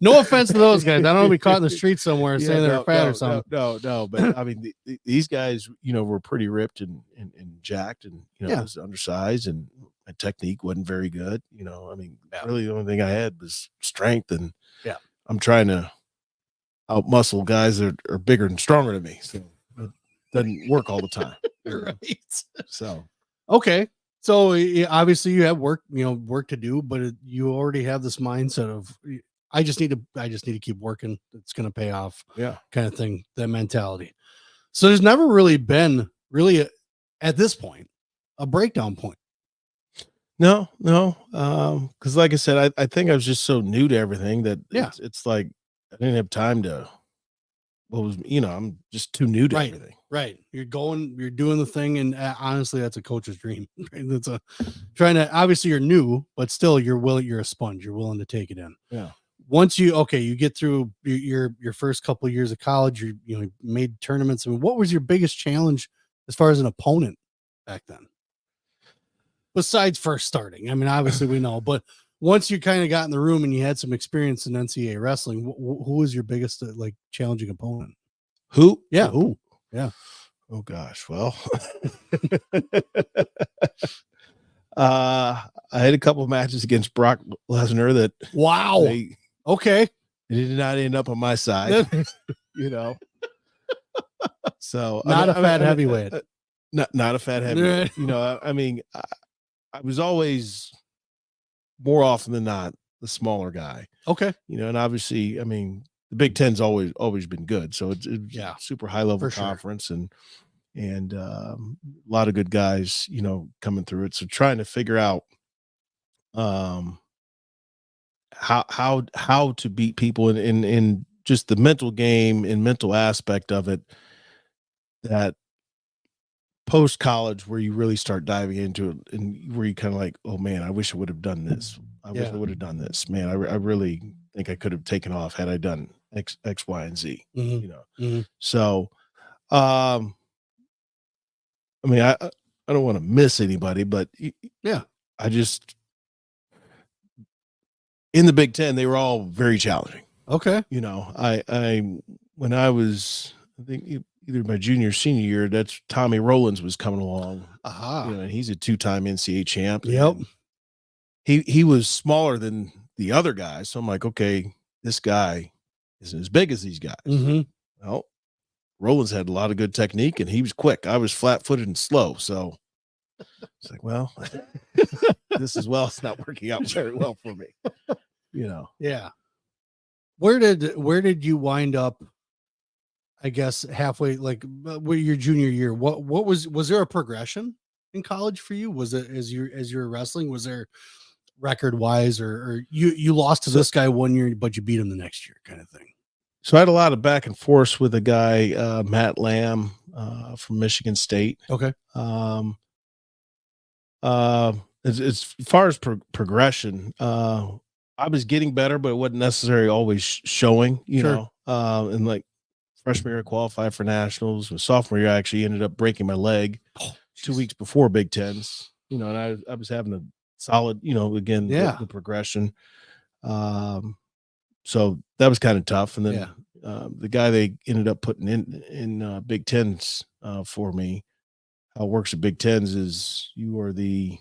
No offense to those guys. I don't want to be caught in the street somewhere saying they're fat or something. No. But I mean, these guys, were pretty ripped and jacked, and I was undersized, and my technique wasn't very good. Really the only thing I had was strength, and I'm trying to outmuscle guys that are bigger and stronger than me. So it doesn't work all the time. Right. So okay. So obviously you have work to do, but you already have this mindset of I just need to keep working. It's going to pay off. Yeah. Kind of thing, that mentality. So there's never really been at this point, a breakdown point. No. Cause like I said, I think I was just so new to everything that it's like, I didn't have time to, I'm just too new to everything. Right. You're doing the thing. And honestly, that's a coach's dream. Right? That's obviously you're new, but still you're a sponge. You're willing to take it in. Yeah. Once you get through your first couple of years of college, you made tournaments. I mean, what was your biggest challenge as far as an opponent back then? Besides first starting, I mean, obviously we know, but once you kind of got in the room and you had some experience in NCAA wrestling, who was your biggest challenging opponent? Who? Yeah. Who? Yeah. Oh gosh. Well, I had a couple of matches against Brock Lesnar that okay. It did not end up on my side, So not a fat heavyweight. Not a fat heavyweight. I mean, I was always, more often than not, the smaller guy. Okay. And obviously, I mean, the Big Ten's always been good. So it's super high level conference, sure. and a lot of good guys, coming through it. So trying to figure out how to beat people in just the mental game and mental aspect of it, that post college where you really start diving into it, and where you kind of like, oh man, I wish I would have done this. I wish I would have done this, man. I really think I could have taken off had I done X, Y, and Z, Mm-hmm. So, I mean, I don't want to miss anybody, but I just, in the Big Ten, they were all very challenging. Okay. When I was, I think either my junior or senior year, that's Tommy Rowlands was coming along. And he's a 2-time NCAA champ. Yep. He was smaller than the other guys. So I'm like, okay, this guy isn't as big as these guys. Mm-hmm. Well, Rowlands had a lot of good technique, and he was quick. I was flat-footed and slow. So it's like, well, it's not working out very well for me. Yeah. Where did you wind up? I guess halfway, like your junior year. What was there a progression in college for you? Was it as you're wrestling? Was there record wise, or you lost to this guy one year, but you beat him the next year, kind of thing? So I had a lot of back and forth with a guy, Matt Lamb, from Michigan State. Okay. As far as progression, I was getting better, but it wasn't necessarily always showing, Sure. And like freshman year, I qualified for nationals. With sophomore year, I actually ended up breaking my leg 2 weeks before Big Tens, and I was having a solid, again, the progression. So that was kind of tough. And then the guy they ended up putting in Big Tens for me, how it works at Big Tens is you are the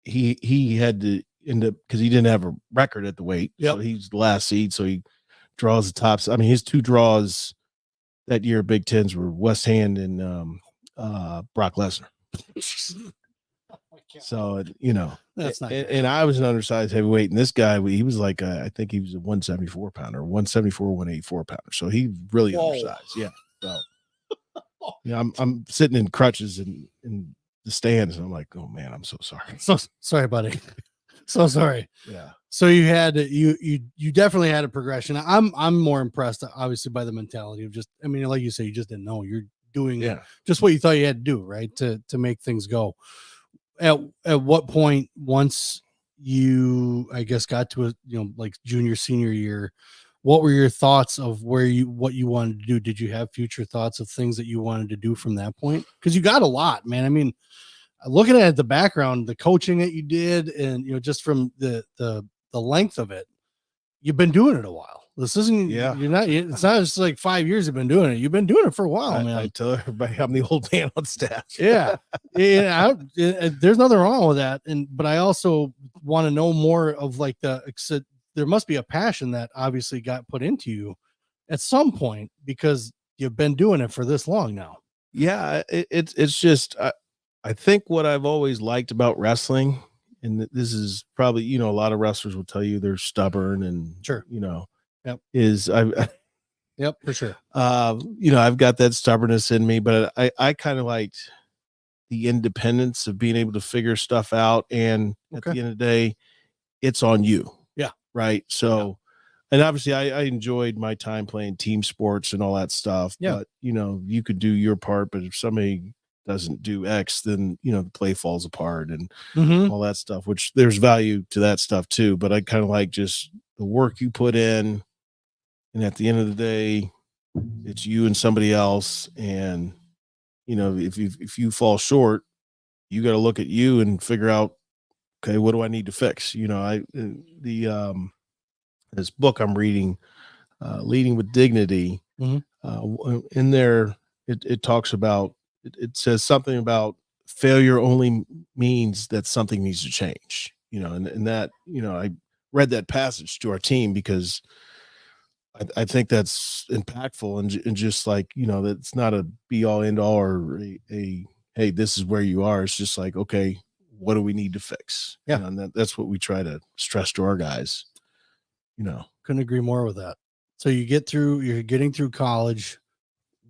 he had to end up, because he didn't have a record at the weight. So he's the last seed. So he draws the tops. I mean, his 2 draws that year at Big Tens were West Hand and Brock Lesnar. So, you know, That's not and, good. and I was an undersized heavyweight, and this guy, he was like, I think he was a 174 pounder, 174, 184 pounder. So he really Whoa. undersized. Yeah. So, yeah, I'm sitting in crutches in the stands, and I'm like, oh man, I'm so sorry. So sorry, buddy. So sorry. Yeah. So you definitely had a progression. I'm more impressed, obviously, by the mentality of just, I mean, like you say, you just didn't know. You're doing Yeah. just what you thought you had to do, right? To make things go. At what point, once you, I guess, got to a, like junior, senior year, what were your thoughts of what you wanted to do? Did you have future thoughts of things that you wanted to do from that point? Because you got a lot, man. I mean, looking at the background, the coaching that you did, and just from the length of it, you've been doing it a while. This isn't, it's not just like 5 years you've been doing it. You've been doing it for a while, man. I tell everybody I'm the old man on staff. Yeah. There's nothing wrong with that. But I also want to know more of like there must be a passion that obviously got put into you at some point, because you've been doing it for this long now. Yeah. It's just, I think what I've always liked about wrestling, and this is probably, a lot of wrestlers will tell you they're stubborn and Sure. Yep. Is Yep, for sure. I've got that stubbornness in me, but I kind of liked the independence of being able to figure stuff out. And at the end of the day, it's on you. Yeah. Right. So, and obviously I enjoyed my time playing team sports and all that stuff. Yeah. But, you could do your part, but if somebody doesn't do X, then, the play falls apart and all that stuff, which there's value to that stuff too. But I kind of like just the work you put in. And at the end of the day, it's you and somebody else. And, if you fall short, you got to look at you and figure out, okay, what do I need to fix? This book I'm reading, Leading with Dignity, in there, it talks about, it says something about failure only means that something needs to change, and that, I read that passage to our team because I think that's impactful and just like, that's not a be all end all or a hey, this is where you are. It's just like, okay, what do we need to fix? Yeah. And that's what we try to stress to our guys, Couldn't agree more with that. So you're getting through college.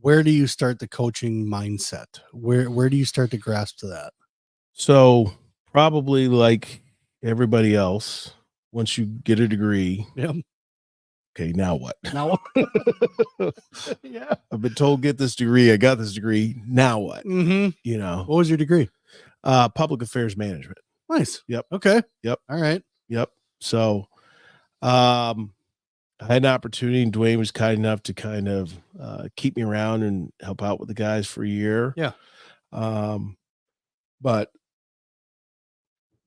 Where do you start the coaching mindset? Where do you start to grasp to that? So probably like everybody else, once you get a degree, okay, now what? Now, yeah, I've been told get this degree. I got this degree. Now what? What was your degree? Public affairs management. Nice. Yep. Okay. Yep. All right. Yep. So, I had an opportunity, and Dwayne was kind enough to kind of keep me around and help out with the guys for a year. Yeah. But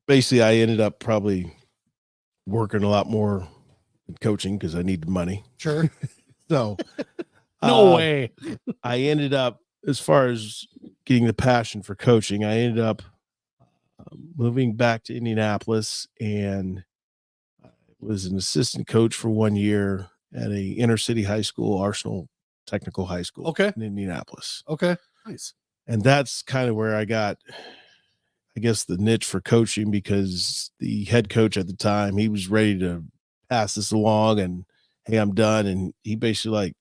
basically, I ended up probably working a lot more in coaching because I needed money. Sure. So, no way. I ended up, as far as getting the passion for coaching, I ended up moving back to Indianapolis and was an assistant coach for 1 year at a inner city high school, Arsenal Technical High School, in Indianapolis. Okay. Nice. And that's kind of where I got, I guess, the niche for coaching, because the head coach at the time, he was ready to pass this along and, hey, I'm done. And he basically like,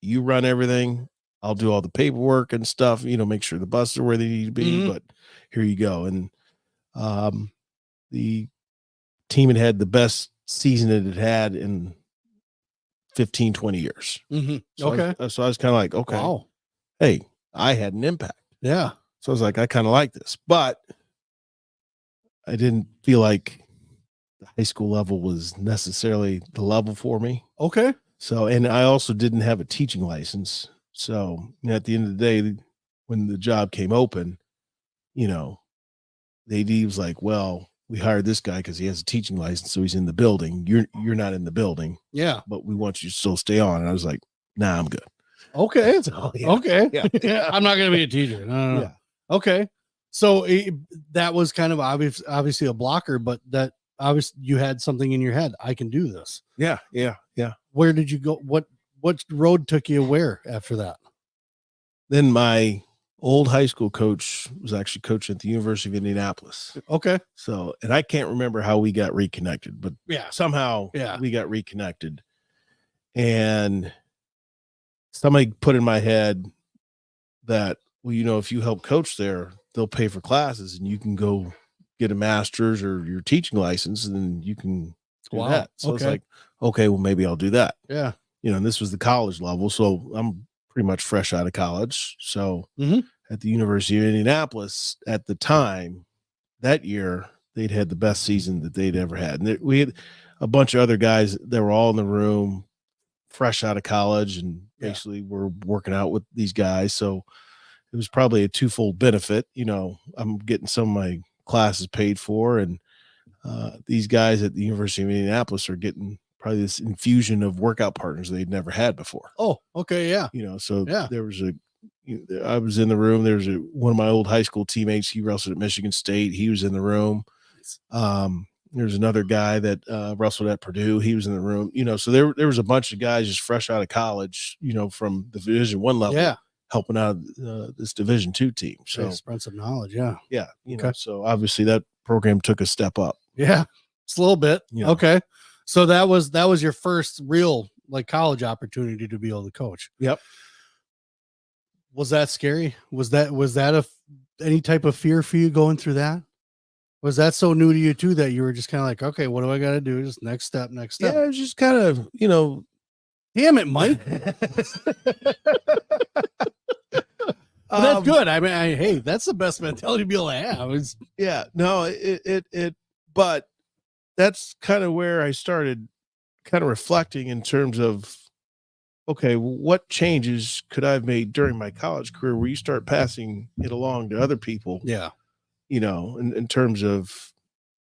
you run everything. I'll do all the paperwork and stuff, make sure the buses are where they need to be, but here you go. And the team had the best season it had in 15, 20 years. So I was kind of like, okay, wow. Hey, I had an impact. Yeah. So I was like, I kind of like this, but I didn't feel like the high school level was necessarily the level for me. Okay. So, and I also didn't have a teaching license. So at the end of the day, when the job came open, the AD was like, well, we hired this guy because he has a teaching license, so he's in the building. You're not in the building. Yeah. But we want you to still stay on. And I was like, nah, I'm good. Okay. So, yeah. Okay. Yeah. I'm not going to be a teacher. No. Yeah. Okay. So that was kind of obviously a blocker, but that obviously you had something in your head. I can do this. Yeah. Yeah. Yeah. Where did you go? What road took you where after that? Then my old high school coach was actually coaching at the University of Indianapolis. Okay. So, and I can't remember how we got reconnected, but Yeah. somehow Yeah. we got reconnected. And somebody put in my head that, well, you know, if you help coach there, they'll pay for classes and you can go get a master's or your teaching license and then you can do that. So it's like, okay, well, maybe I'll do that. Yeah. You know, and this was the college level. So I'm pretty much fresh out of college. So at the University of Indianapolis at the time, that year, they'd had the best season that they'd ever had. And we had a bunch of other guys that were all in the room, fresh out of college, and basically were working out with these guys. So it was probably a twofold benefit. You know, I'm getting some of my classes paid for, and these guys at the University of Indianapolis are getting probably this infusion of workout partners they'd never had before. Oh, okay. Yeah. You know, so there was I was in the room. There was one of my old high school teammates. He wrestled at Michigan State. He was in the room. There's another guy that wrestled at Purdue. He was in the room. You know, so there was a bunch of guys just fresh out of college, you know, from the Division I level, helping out this Division II team. So spread some knowledge. Yeah. Yeah. You know, so obviously that program took a step up. Yeah. It's a little bit. You know. Okay. So that was your first real like college opportunity to be able to coach. Yep. Was that scary? Was that any type of fear for you going through that? Was that so new to you too that you were just kind of like, okay, what do I got to do? Just next step. Yeah, it was just kind of, you know, damn it, Mike. That's good. I mean, hey, that's the best mentality to be able to have. But that's kind of where I started kind of reflecting in terms of, okay, what changes could I have made during my college career where you start passing it along to other people? Yeah. You know, in terms of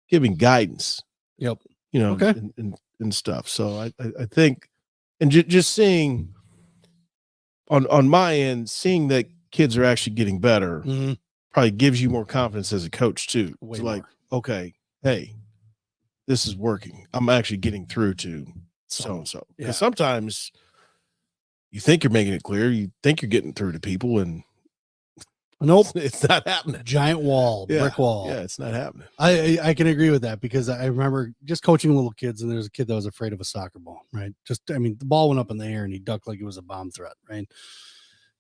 giving guidance. Yep. You know, and stuff. So I think, and just seeing on my end, seeing that kids are actually getting better probably gives you more confidence as a coach too. It's like, okay, hey, this is working. I'm actually getting through to so-and-so. Because sometimes you think you're making it clear, you think you're getting through to people, and nope, it's not happening. Giant wall, brick wall. Yeah, it's not happening. I can agree with that because I remember just coaching little kids, and there's a kid that was afraid of a soccer ball, right? I mean, the ball went up in the air and he ducked like it was a bomb threat, right?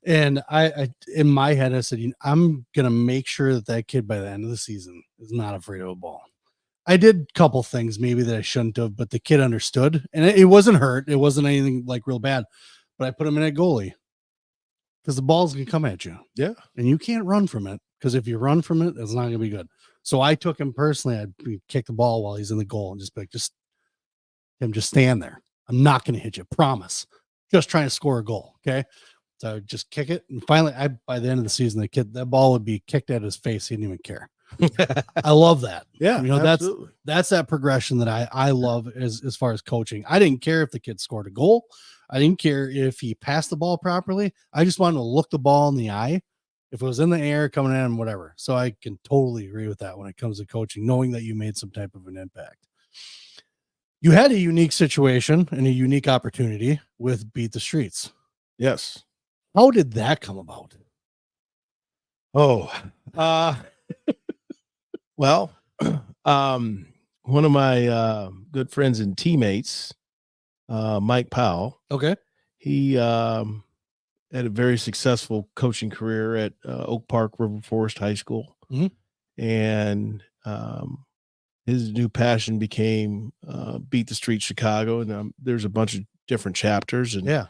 And I in my head, I said, I'm going to make sure that kid by the end of the season is not afraid of a ball. I did a couple things maybe that I shouldn't have, but the kid understood, and it wasn't hurt. It wasn't anything like real bad, but I put him in at goalie because the ball's going to come at you. Yeah. And you can't run from it because if you run from it, it's not going to be good. So I took him personally. I'd kick the ball while he's in the goal and just be like, just stand there. I'm not going to hit you. Promise. Just trying to score a goal. Okay. So I would just kick it. And finally, by the end of the season, that ball would be kicked at his face. He didn't even care. I love that. Yeah. You know, absolutely. That's that progression that I love as far as coaching. I didn't care if the kid scored a goal. I didn't care if he passed the ball properly. I just wanted to look the ball in the eye. If it was in the air, coming at him, whatever. So I can totally agree with that when it comes to coaching, knowing that you made some type of an impact. You had a unique situation and a unique opportunity with Beat the Streets. Yes. How did that come about? Oh, well, one of my good friends and teammates, Mike Powell. Okay. He had a very successful coaching career at Oak Park River Forest High School. And his new passion became Beat the Street Chicago. And there's a bunch of different chapters. And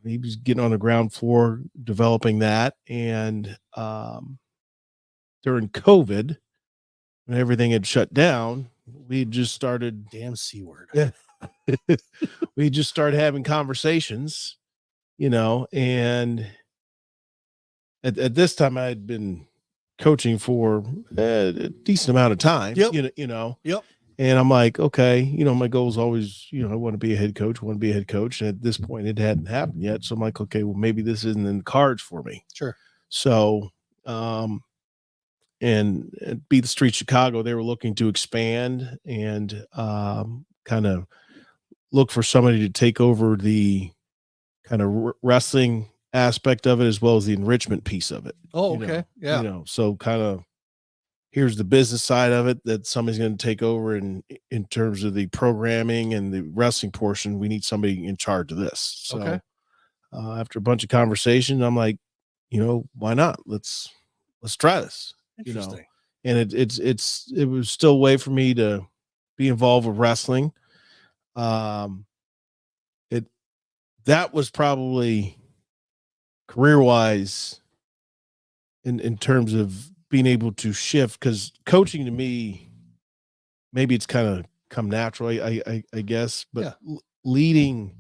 he was getting on the ground floor developing that. And during COVID, when everything had shut down, we just started damn C word. Yeah. We just started having conversations, you know, and at this time I had been coaching for a decent amount of time, you know. Yep. And I'm like, okay, you know, my goal is always, you know, I want to be a head coach. And at this point it hadn't happened yet. So I'm like, okay, well, maybe this isn't in the cards for me. Sure. So, and at Beat the Street Chicago, they were looking to expand and kind of look for somebody to take over the kind of wrestling aspect of it as well as the enrichment piece of it. Oh, you know, okay. Yeah. You know, so kind of here's the business side of it that somebody's going to take over, and in terms of the programming and the wrestling portion, we need somebody in charge of this. So Okay. after a bunch of conversation, I'm like, why not? Let's try this. Interesting. And it was still a way for me to be involved with wrestling. It that was probably career wise in terms of being able to shift, because coaching to me, maybe it's kind of come naturally, I guess, but Yeah. leading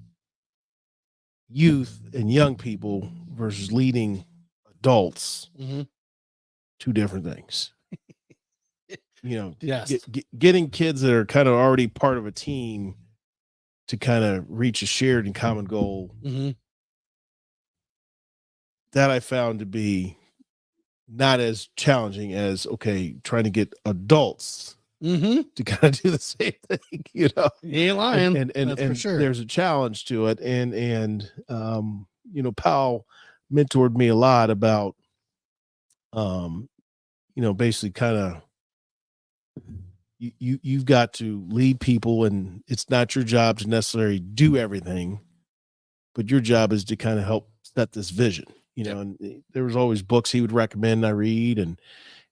youth and young people versus leading adults, Mm-hmm. two different things. Yes. Getting kids that are kind of already part of a team to kind of reach a shared and common goal, Mm-hmm. that I found to be not as challenging as, okay, trying to get adults Mm-hmm. to kind of do the same thing, You ain't lying. and That's for sure. there's a challenge to it. And Powell mentored me a lot about, basically kind of, you've got to lead people, and it's not your job to necessarily do everything, but your job is to kind of help set this vision. And there was always books he would recommend I read, and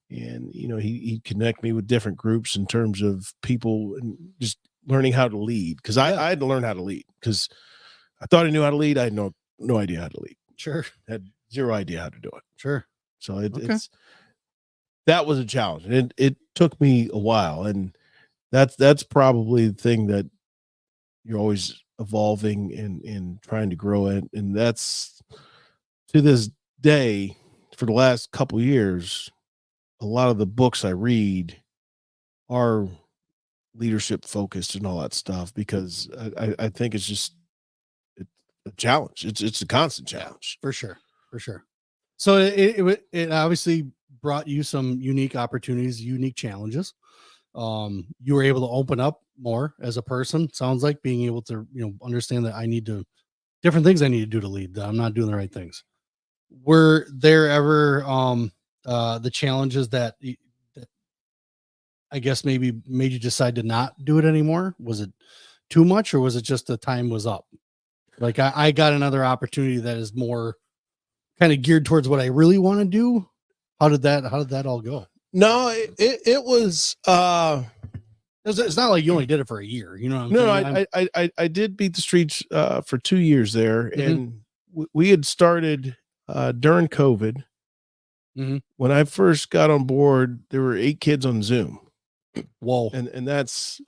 he'd connect me with different groups in terms of people and just learning how to lead, because I had to learn how to lead, because I thought I knew how to lead. I had no idea how to lead. Sure. Had zero idea how to do it. Sure. So that was a challenge, and it took me a while, and that's probably the thing that you're always evolving and trying to grow in. And that's, to this day, for the last couple years, a lot of the books I read are leadership focused and all that stuff, because I think it's a challenge. It's a constant challenge. For sure. For sure. So it obviously brought you some unique opportunities, unique challenges. You were able to open up more as a person. Sounds like being able to, understand that different things I need to do to lead, that I'm not doing the right things. Were there ever the challenges that I guess maybe made you decide to not do it anymore? Was it too much, or was it just the time was up? Like I got another opportunity that is more kind of geared towards what I really want to do. How did that all go? No, it was it's not like you only did it for a year, you know what I'm saying? I did beat the streets for 2 years there. Mhm. And we had started during COVID. Mhm. When I first got on board, there were 8 kids on Zoom. Whoa. And that's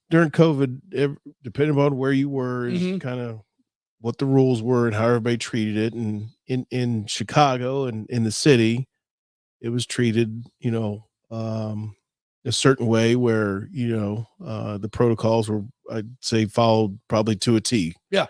during COVID, depending on where you were, is Mhm. kind of what the rules were and how everybody treated it. And in Chicago and in the city, it was treated, a certain way where, the protocols were, I'd say, followed probably to a T. Yeah.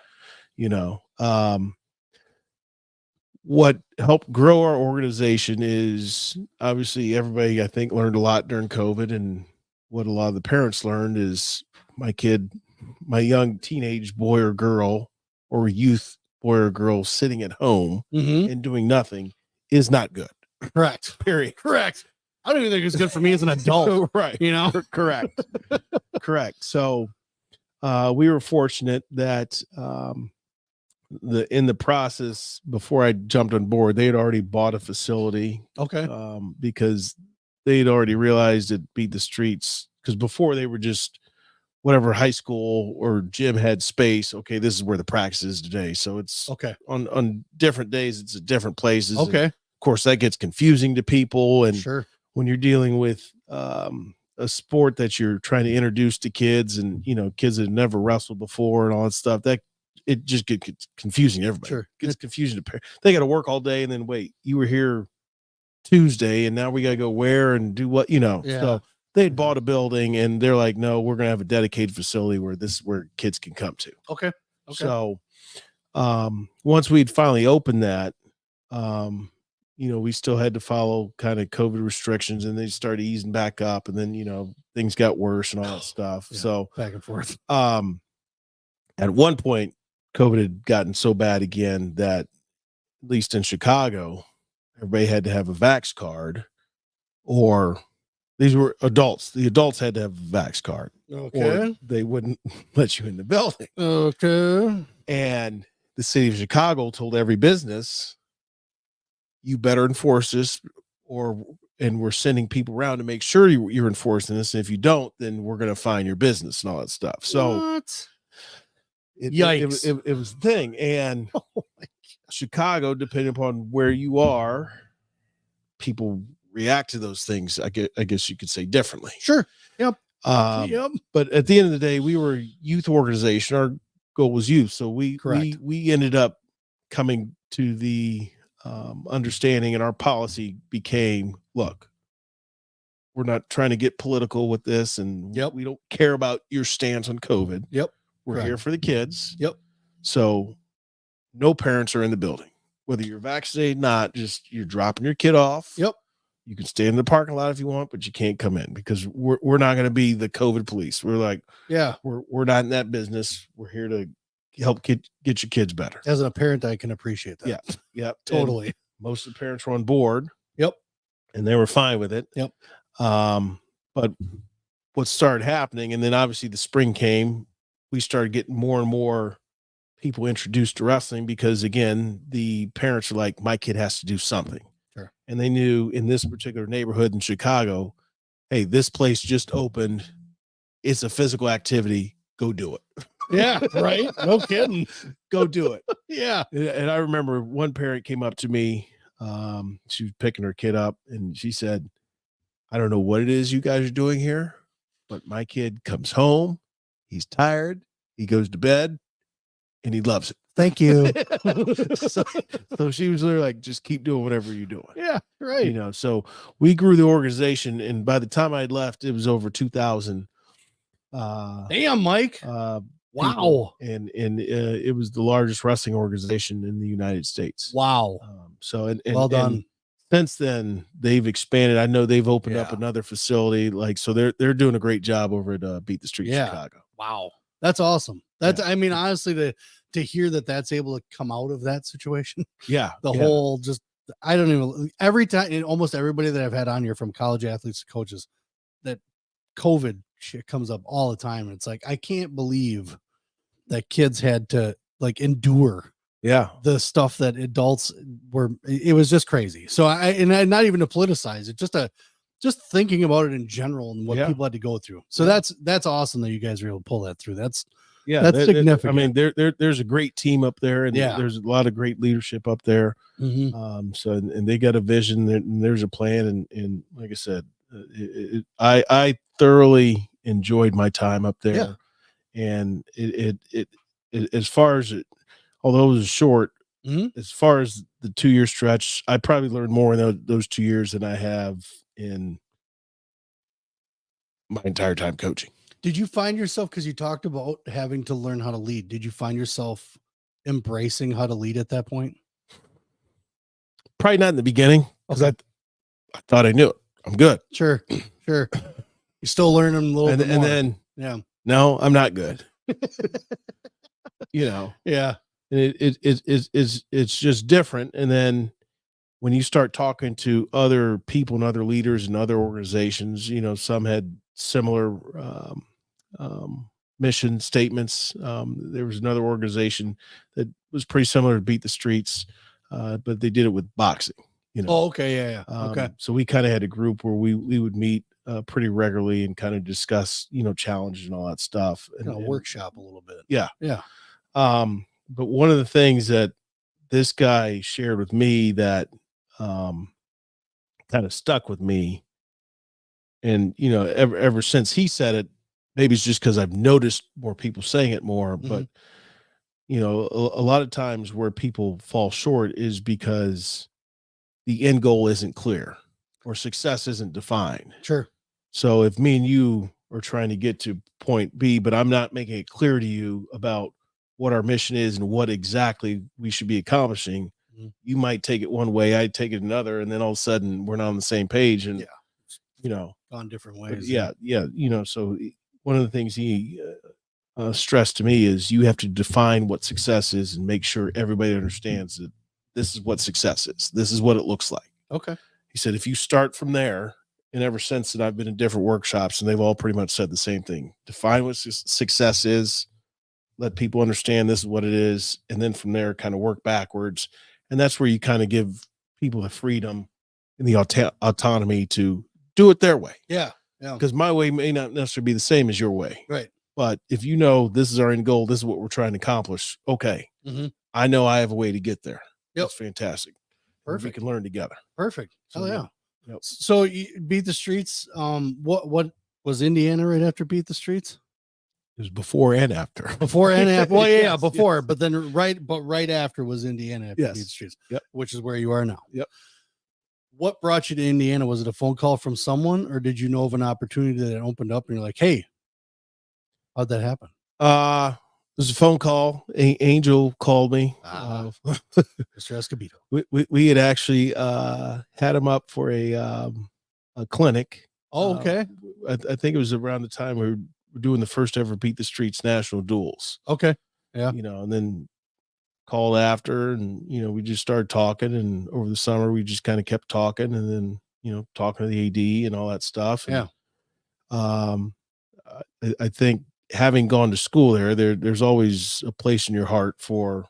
What helped grow our organization is, obviously, everybody, I think, learned a lot during COVID. And what a lot of the parents learned is, my young teenage boy or girl, or youth boy or girl, sitting at home Mhm. and doing nothing is not good. Correct. Period. Correct. I don't even think it's good for me as an adult. Right. Correct. Correct. So we were fortunate that in the process, before I jumped on board, they had already bought a facility. Okay. Because they had already realized it beat the streets, because before they were just whatever high school or gym had space. Okay, this is where the practice is today. So it's Okay. On different days, it's at different places. Okay. And of course, that gets confusing to people. And Sure. when you're dealing with a sport that you're trying to introduce to kids, and kids that have never wrestled before and all that stuff, that it just gets confusing to everybody. Sure. It gets confusing to they got to work all day, and then wait, you were here Tuesday and now we got to go where and do what, Yeah. So they had bought a building, and they're like, no, we're going to have a dedicated facility where this is where kids can come to. Okay. So once we'd finally opened that, we still had to follow kind of COVID restrictions, and they started easing back up, and then, things got worse and all that stuff. Yeah, so back and forth. at one point, COVID had gotten so bad again that, at least in Chicago, everybody had to have a vax card, or these were adults. The adults had to have a vax card, or Okay. they wouldn't let you in the building. Okay. And the city of Chicago told every business, you better enforce this, and we're sending people around to make sure you're enforcing this. And if you don't, then we're going to fine your business and all that stuff. So What? Yikes. Yikes. It was the thing. And Chicago, depending upon where you are, people react to those things, I guess you could say, differently. Sure. Yep. But at the end of the day, we were a youth organization. Our goal was youth. So we ended up coming to the understanding, and our policy became, look, we're not trying to get political with this, and we don't care about your stance on COVID. Yep. We're here for the kids. Yep. So no parents are in the building, whether you're vaccinated or not. Just, you're dropping your kid off. Yep. You can stay in the parking lot if you want, but you can't come in, because we're not going to be the COVID police. We're like, we're not in that business. We're here to help get your kids better. As a parent, I can appreciate that. Yeah. Totally. And most of the parents were on board. Yep. And they were fine with it. Yep. But what started happening, and then obviously the spring came, we started getting more and more people introduced to wrestling, because again, the parents are like, my kid has to do something. Sure. And they knew in this particular neighborhood in Chicago, hey, this place just opened. It's a physical activity. Go do it. Yeah. Right. No kidding. Go do it. Yeah. And I remember one parent came up to me. She was picking her kid up, and she said, I don't know what it is you guys are doing here, but my kid comes home. He's tired. He goes to bed, and he loves it. Thank you. So she was literally like, just keep doing whatever you're doing. Yeah. Right. You know, so we grew the organization, and by the time I'd left, it was over 2,000. Damn, Mike. Wow. And it was the largest wrestling organization in the United States. Wow. So well done. And since then, they've expanded. I know they've opened up another facility. Like, so they're doing a great job over at Beat the Street Chicago. Wow. That's awesome. That's, I mean, honestly, to hear that's able to come out of that situation. Yeah. Whole just, I don't even, every time, and almost everybody that I've had on here, from college athletes to coaches, that COVID shit comes up all the time. And it's like, I can't believe that kids had to like endure the stuff that adults were. It was just crazy. So and not even to politicize it, just thinking about it in general and what people had to go through. So that's awesome that you guys were able to pull that through. That's significant. I mean, there's a great team up there, and there's a lot of great leadership up there. Mm-hmm. So, and they got a vision, and there's a plan. And like I said, I thoroughly enjoyed my time up there. Yeah. And it as far as it, although it was short, as far as the 2-year stretch, I probably learned more in those 2 years than I have in my entire time coaching. Did you find yourself, because you talked about having to learn how to lead, did you find yourself embracing how to lead at that point? Probably not in the beginning, because I thought I knew it. I'm good. Sure. You're still learning a little bit more. And then, no, I'm not good. You know, it's just different. And then when you start talking to other people and other leaders and other organizations, you know, some had similar mission statements. There was another organization that was pretty similar to Beat the Streets, but they did it with boxing. You know. Oh, okay, yeah. Okay. So we kind of had a group where we would meet pretty regularly and kind of discuss, you know, challenges and all that stuff, and workshop a little bit. Yeah. But one of the things that this guy shared with me that kind of stuck with me, and you know, ever since he said it, maybe it's just because I've noticed more people saying it more, but you know, a lot of times where people fall short is because the end goal isn't clear or success isn't defined. Sure. So if me and you are trying to get to point B, but I'm not making it clear to you about what our mission is and what exactly we should be accomplishing, you might take it one way, I take it another, and then all of a sudden we're not on the same page, and you know, gone different ways. Yeah. You know, so one of the things stress to me is you have to define what success is and make sure everybody understands that this is what success is. This is what it looks like. Okay. He said, if you start from there, and ever since that I've been in different workshops and they've all pretty much said the same thing, define what success is, let people understand this is what it is. And then from there, kind of work backwards. And that's where you kind of give people the freedom and the autonomy to do it their way. Yeah. Yeah. Because my way may not necessarily be the same as your way. Right. But if you know this is our end goal, this is what we're trying to accomplish. Okay. Mm-hmm. I know I have a way to get there. Yep. That's fantastic. Perfect. We can learn together. Perfect. So, Oh yeah. Yep. So you beat the streets. What was Indiana right after beat the streets? It was before and after. Before and after. Well, yeah, Yes, before, yes. but then right after was Indiana after Yes. beat the streets. Yep. Which is where you are now. Yep. What brought you to Indiana? Was it a phone call from someone, or did you know of an opportunity that opened up and you're like, hey, how'd that happen? There's a phone call. Angel called me. Mr. Escobedo. We had actually had him up for a clinic. Oh, okay. I think it was around the time we were doing the first ever Beat the Streets national duels. Okay. Yeah. And then called after, and we just started talking, and over the summer we just kind of kept talking, and then talking to the AD and all that stuff. And, I think having gone to school there's always a place in your heart for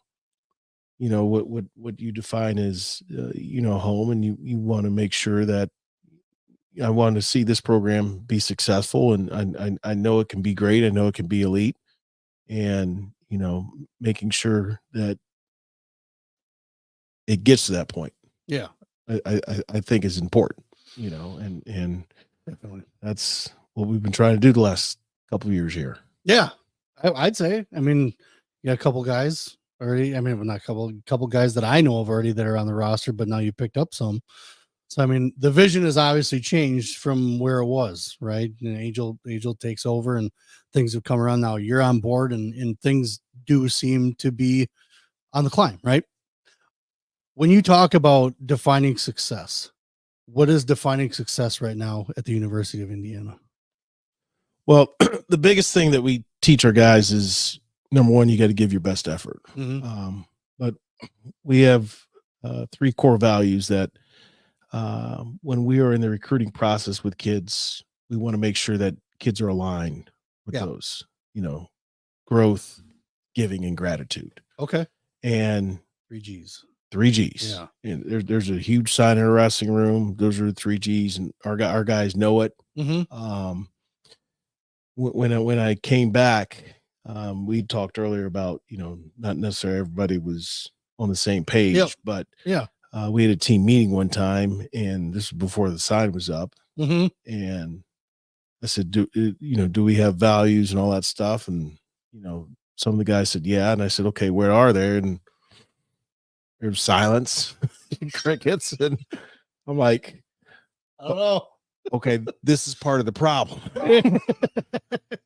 what you define as home, and you want to make sure that I want to see this program be successful, and I know it can be great. I know it can be elite, and making sure that it gets to that point. Yeah. I think is important, and Definitely. that's what we've been trying to do the last couple of years here. Yeah. I'd say, I mean, you got a couple guys already. I mean, well, not a couple guys that I know of already that are on the roster, but now you picked up some. So, I mean, the vision has obviously changed from where it was, right? And Angel takes over and things have come around. Now you're on board and things do seem to be on the climb, right? When you talk about defining success, what is defining success right now at the University of Indiana? Well, the biggest thing that we teach our guys is, number one, you got to give your best effort. Mm-hmm. But we have 3 core values that when we are in the recruiting process with kids, we want to make sure that kids are aligned with those, growth, giving, and gratitude. Okay. And 3 G's. 3 G's. Yeah. And there's a huge sign in a wrestling room. Those are the 3 G's, and our guys know it. Mm-hmm. When I came back, we talked earlier about, not necessarily everybody was on the same page, but we had a team meeting one time, and this was before the sign was up. Mm-hmm. And I said, do we have values and all that stuff? And, some of the guys said, yeah. And I said, okay, where are they? And there's silence, crickets. And I'm like, I don't know. Okay, this is part of the problem.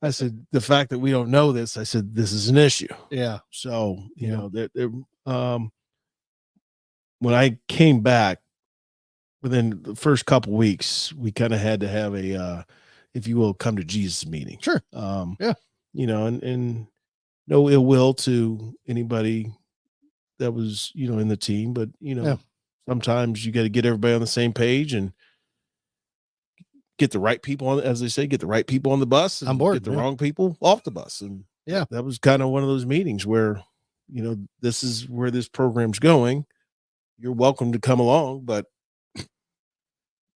I said, the fact that we don't know this, I said, this is an issue. Yeah. So, when I came back, within the first couple weeks, we kind of had to have a, if you will, come to Jesus meeting. Sure. And no ill will to anybody that was, in the team, but, sometimes you got to get everybody on the same page and get the right people on, as they say, get the right people on the bus and on board, get the wrong people off the bus. And that was kind of one of those meetings where, this is where this program's going. You're welcome to come along, but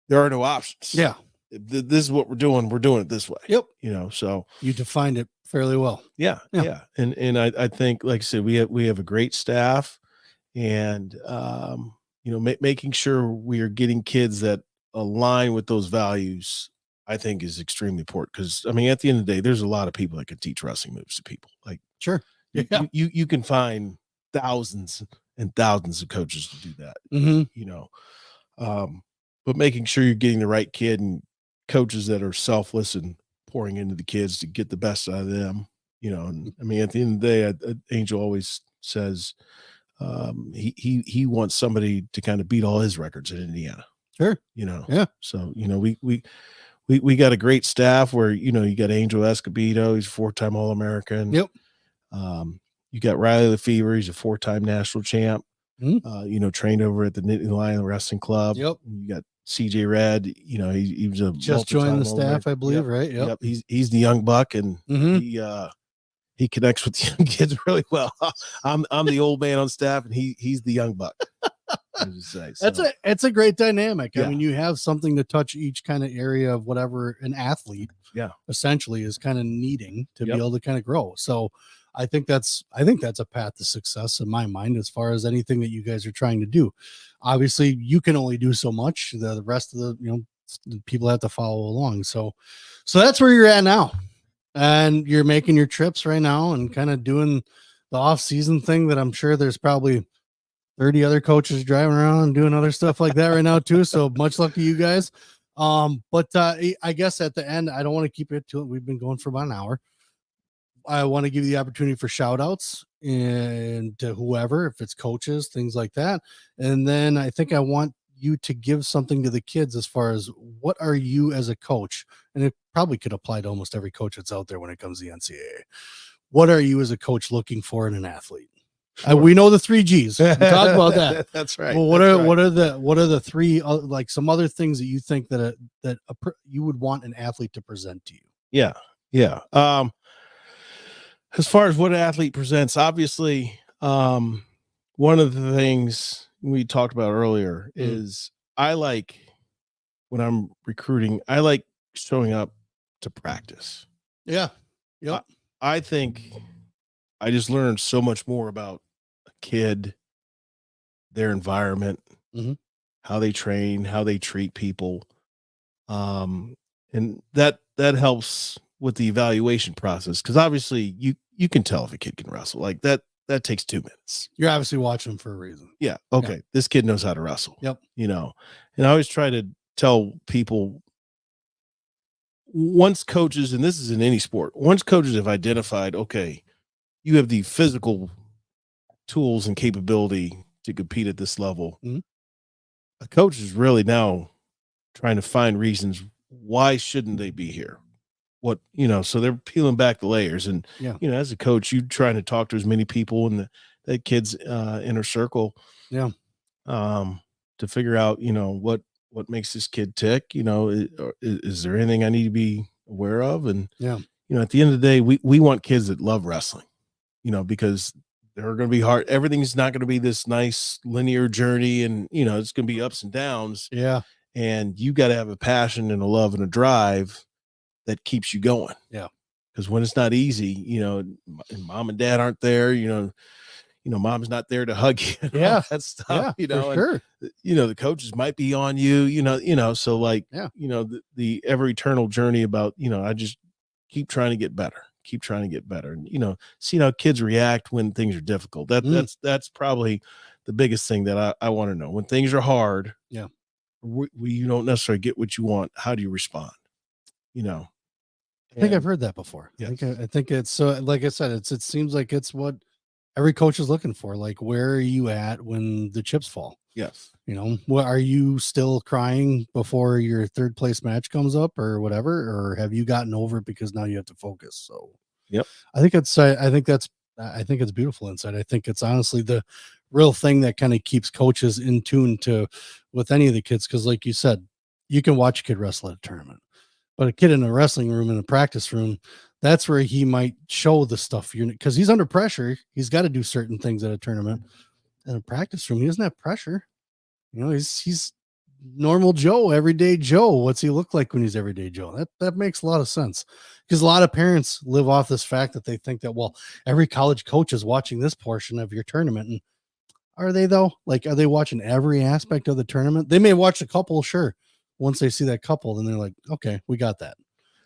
there are no options. Yeah. This is what we're doing. We're doing it this way. Yep. So you defined it fairly well. Yeah. And I think, like I said, we have a great staff, and, making sure we are getting kids that align with those values, I think, is extremely important. Because, I mean, at the end of the day, there's a lot of people that can teach wrestling moves to people. Like, sure, you can find thousands and thousands of coaches to do that. Mm-hmm. But making sure you're getting the right kid and coaches that are selfless and pouring into the kids to get the best out of them. And I mean, at the end of the day, Angel always says he wants somebody to kind of beat all his records in Indiana. Sure. So, we we got a great staff where, you got Angel Escobedo, he's a 4-time All-American. Yep. You got Riley Lefevre, he's a 4-time national champ. Trained over at the Nittany Lion Wrestling Club. Yep. You got CJ Red, he was a just joined the staff, I believe, yep. right? Yep. He's the young buck, and he connects with the young kids really well. I'm the old man on staff, and he's the young buck. It's a great dynamic. Yeah. I mean, you have something to touch each kind of area of whatever an athlete essentially is kind of needing to be able to kind of grow. So I think that's a path to success in my mind, as far as anything that you guys are trying to do. Obviously, you can only do so much. The rest of the people have to follow along. So that's where you're at now, and you're making your trips right now and kind of doing the off-season thing that I'm sure there's probably 30 other coaches driving around and doing other stuff like that right now too. So much luck to you guys. But I guess at the end, I don't want to keep it to it. We've been going for about an hour. I want to give you the opportunity for shout outs and to whoever, if it's coaches, things like that. And then I think I want you to give something to the kids as far as what are you as a coach? And it probably could apply to almost every coach that's out there when it comes to the NCAA. What are you as a coach looking for in an athlete? Sure. We know the 3 G's. We talked about that. That's right. Well, what are the 3 like some other things that you think that you would want an athlete to present to you? Yeah. As far as what an athlete presents, obviously, one of the things we talked about earlier is I like, when I'm recruiting, I like showing up to practice. Yeah. Yep. I think I just learned so much more about a kid, their environment, how they train, how they treat people. And that helps with the evaluation process. Cause obviously you can tell if a kid can wrestle like that takes 2 minutes. You're obviously watching for a reason. Yeah. Okay. Yeah. This kid knows how to wrestle. Yep. And I always try to tell people, once coaches, and this is in any sport, once coaches have identified, okay, you have the physical tools and capability to compete at this level. A coach is really now trying to find reasons why shouldn't they be here? So they're peeling back the layers. And, as a coach, you trying to talk to as many people in that kid's inner circle. Yeah. To figure out, what makes this kid tick, is there anything I need to be aware of? And, at the end of the day, we want kids that love wrestling, because they're going to be hard. Everything's not going to be this nice linear journey, and, it's going to be ups and downs. Yeah. And you got to have a passion and a love and a drive that keeps you going. Yeah. Because when it's not easy, and mom and dad aren't there, mom's not there to hug you. That stuff, sure. The coaches might be on you, so like, the ever eternal journey about, I just keep trying to get better, and, see how kids react when things are difficult. That's probably the biggest thing that I want to know. When things are hard, you don't necessarily get what you want. How do you respond? I think I've heard that before. Yes. I think it's like I said, it seems like it's what every coach is looking for. Like, where are you at when the chips fall? Yes. What are you still crying before your 3rd place match comes up or whatever, or have you gotten over it because now you have to focus? So, I think it's beautiful insight. I think it's honestly the real thing that kind of keeps coaches in tune with any of the kids. Cause like you said, you can watch a kid wrestle at a tournament, but a kid in a wrestling room, in a practice room, that's where he might show the stuff because he's under pressure. He's got to do certain things at a tournament. In a practice room, he doesn't have pressure. He's normal Joe, everyday Joe. What's he look like when he's everyday Joe? That makes a lot of sense, because a lot of parents live off this fact that they think that, well, every college coach is watching this portion of your tournament. And are they though? Like, are they watching every aspect of the tournament? They may watch a couple, sure. Once they see that couple, then they're like, okay, we got that.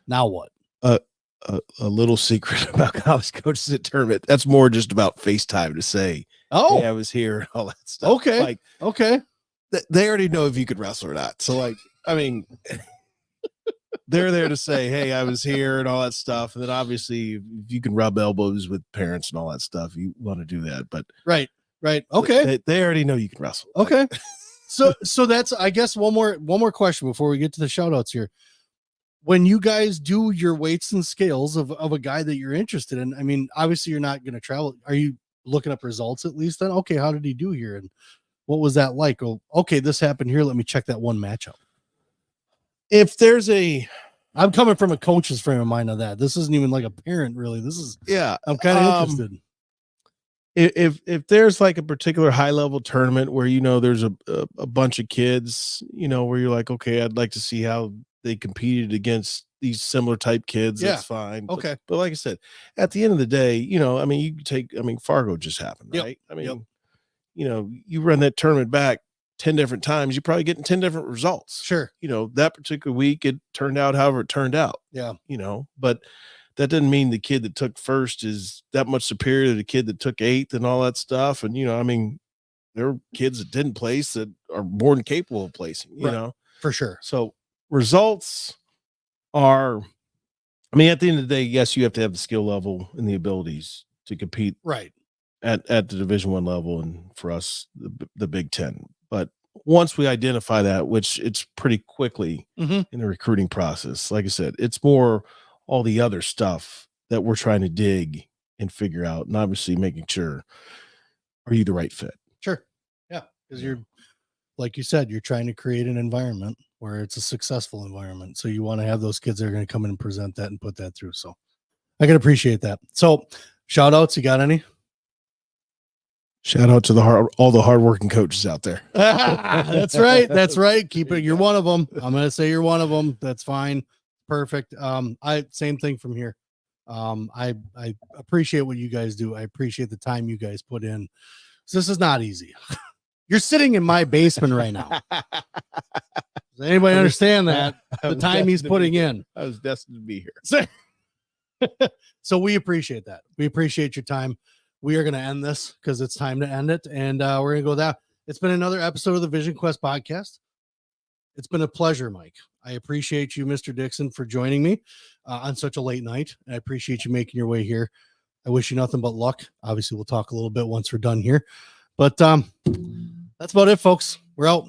Now what? A little secret about college coaches at tournament. That's more just about FaceTime to say, oh, hey, I was here and all that stuff. Okay. Like, okay. They already know if you could wrestle or not. So like, I mean, they're there to say, hey, I was here and all that stuff. And then obviously if you can rub elbows with parents and all that stuff, you want to do that. But right. Okay. They already know you can wrestle. Okay. So that's, I guess, one more question before we get to the shout outs here. when you guys do your weights and scales of a guy that you're interested in, I mean, obviously you're not going to travel. Are you looking up results at least then? Okay, how did he do here? And what was that like? Oh, okay, this happened here. Let me check that one matchup. If there's I'm coming from a coach's frame of mind on that. This isn't even like a parent, really. This is, I'm kind of interested. If there's like a particular high level tournament where, there's a bunch of kids, where you're like, okay, I'd like to see how they competed against these similar type kids. Yeah. That's fine. Okay. But like I said, at the end of the day, Fargo just happened, Yep. right? I mean, you run that tournament back 10 different times, you're probably getting 10 different results. Sure. That particular week, it turned out however it turned out. Yeah. But that doesn't mean the kid that took first is that much superior to the kid that took eighth and all that stuff. And, there are kids that didn't place that are more than capable of placing, you know? For sure. So results are, at the end of the day, yes, you have to have the skill level and the abilities to compete right at the Division I level. And for us, the Big Ten. But once we identify that, which it's pretty quickly in the recruiting process, like I said, it's more all the other stuff that we're trying to dig and figure out, and obviously making sure, are you the right fit? Sure. Yeah. Because you're, like you said, you're trying to create an environment where it's a successful environment. So you want to have those kids that are going to come in and present that and put that through. So I can appreciate that. So shout outs, you got any? Shout out to all the hardworking coaches out there. That's right. That's right. Keep it. You're one of them. I'm going to say you're one of them. That's fine. Perfect. Same thing from here. I appreciate what you guys do. I appreciate the time you guys put in. So this is not easy. You're sitting in my basement right now. Does anybody understand that? The time he's putting in. I was destined to be here. So we appreciate that. We appreciate your time. We are going to end this because it's time to end it. And we're going to go that. It's been another episode of the Vision Quest podcast. It's been a pleasure, Mike. I appreciate you, Mr. Dixon, for joining me on such a late night. I appreciate you making your way here. I wish you nothing but luck. Obviously, we'll talk a little bit once we're done here. But that's about it, folks. We're out.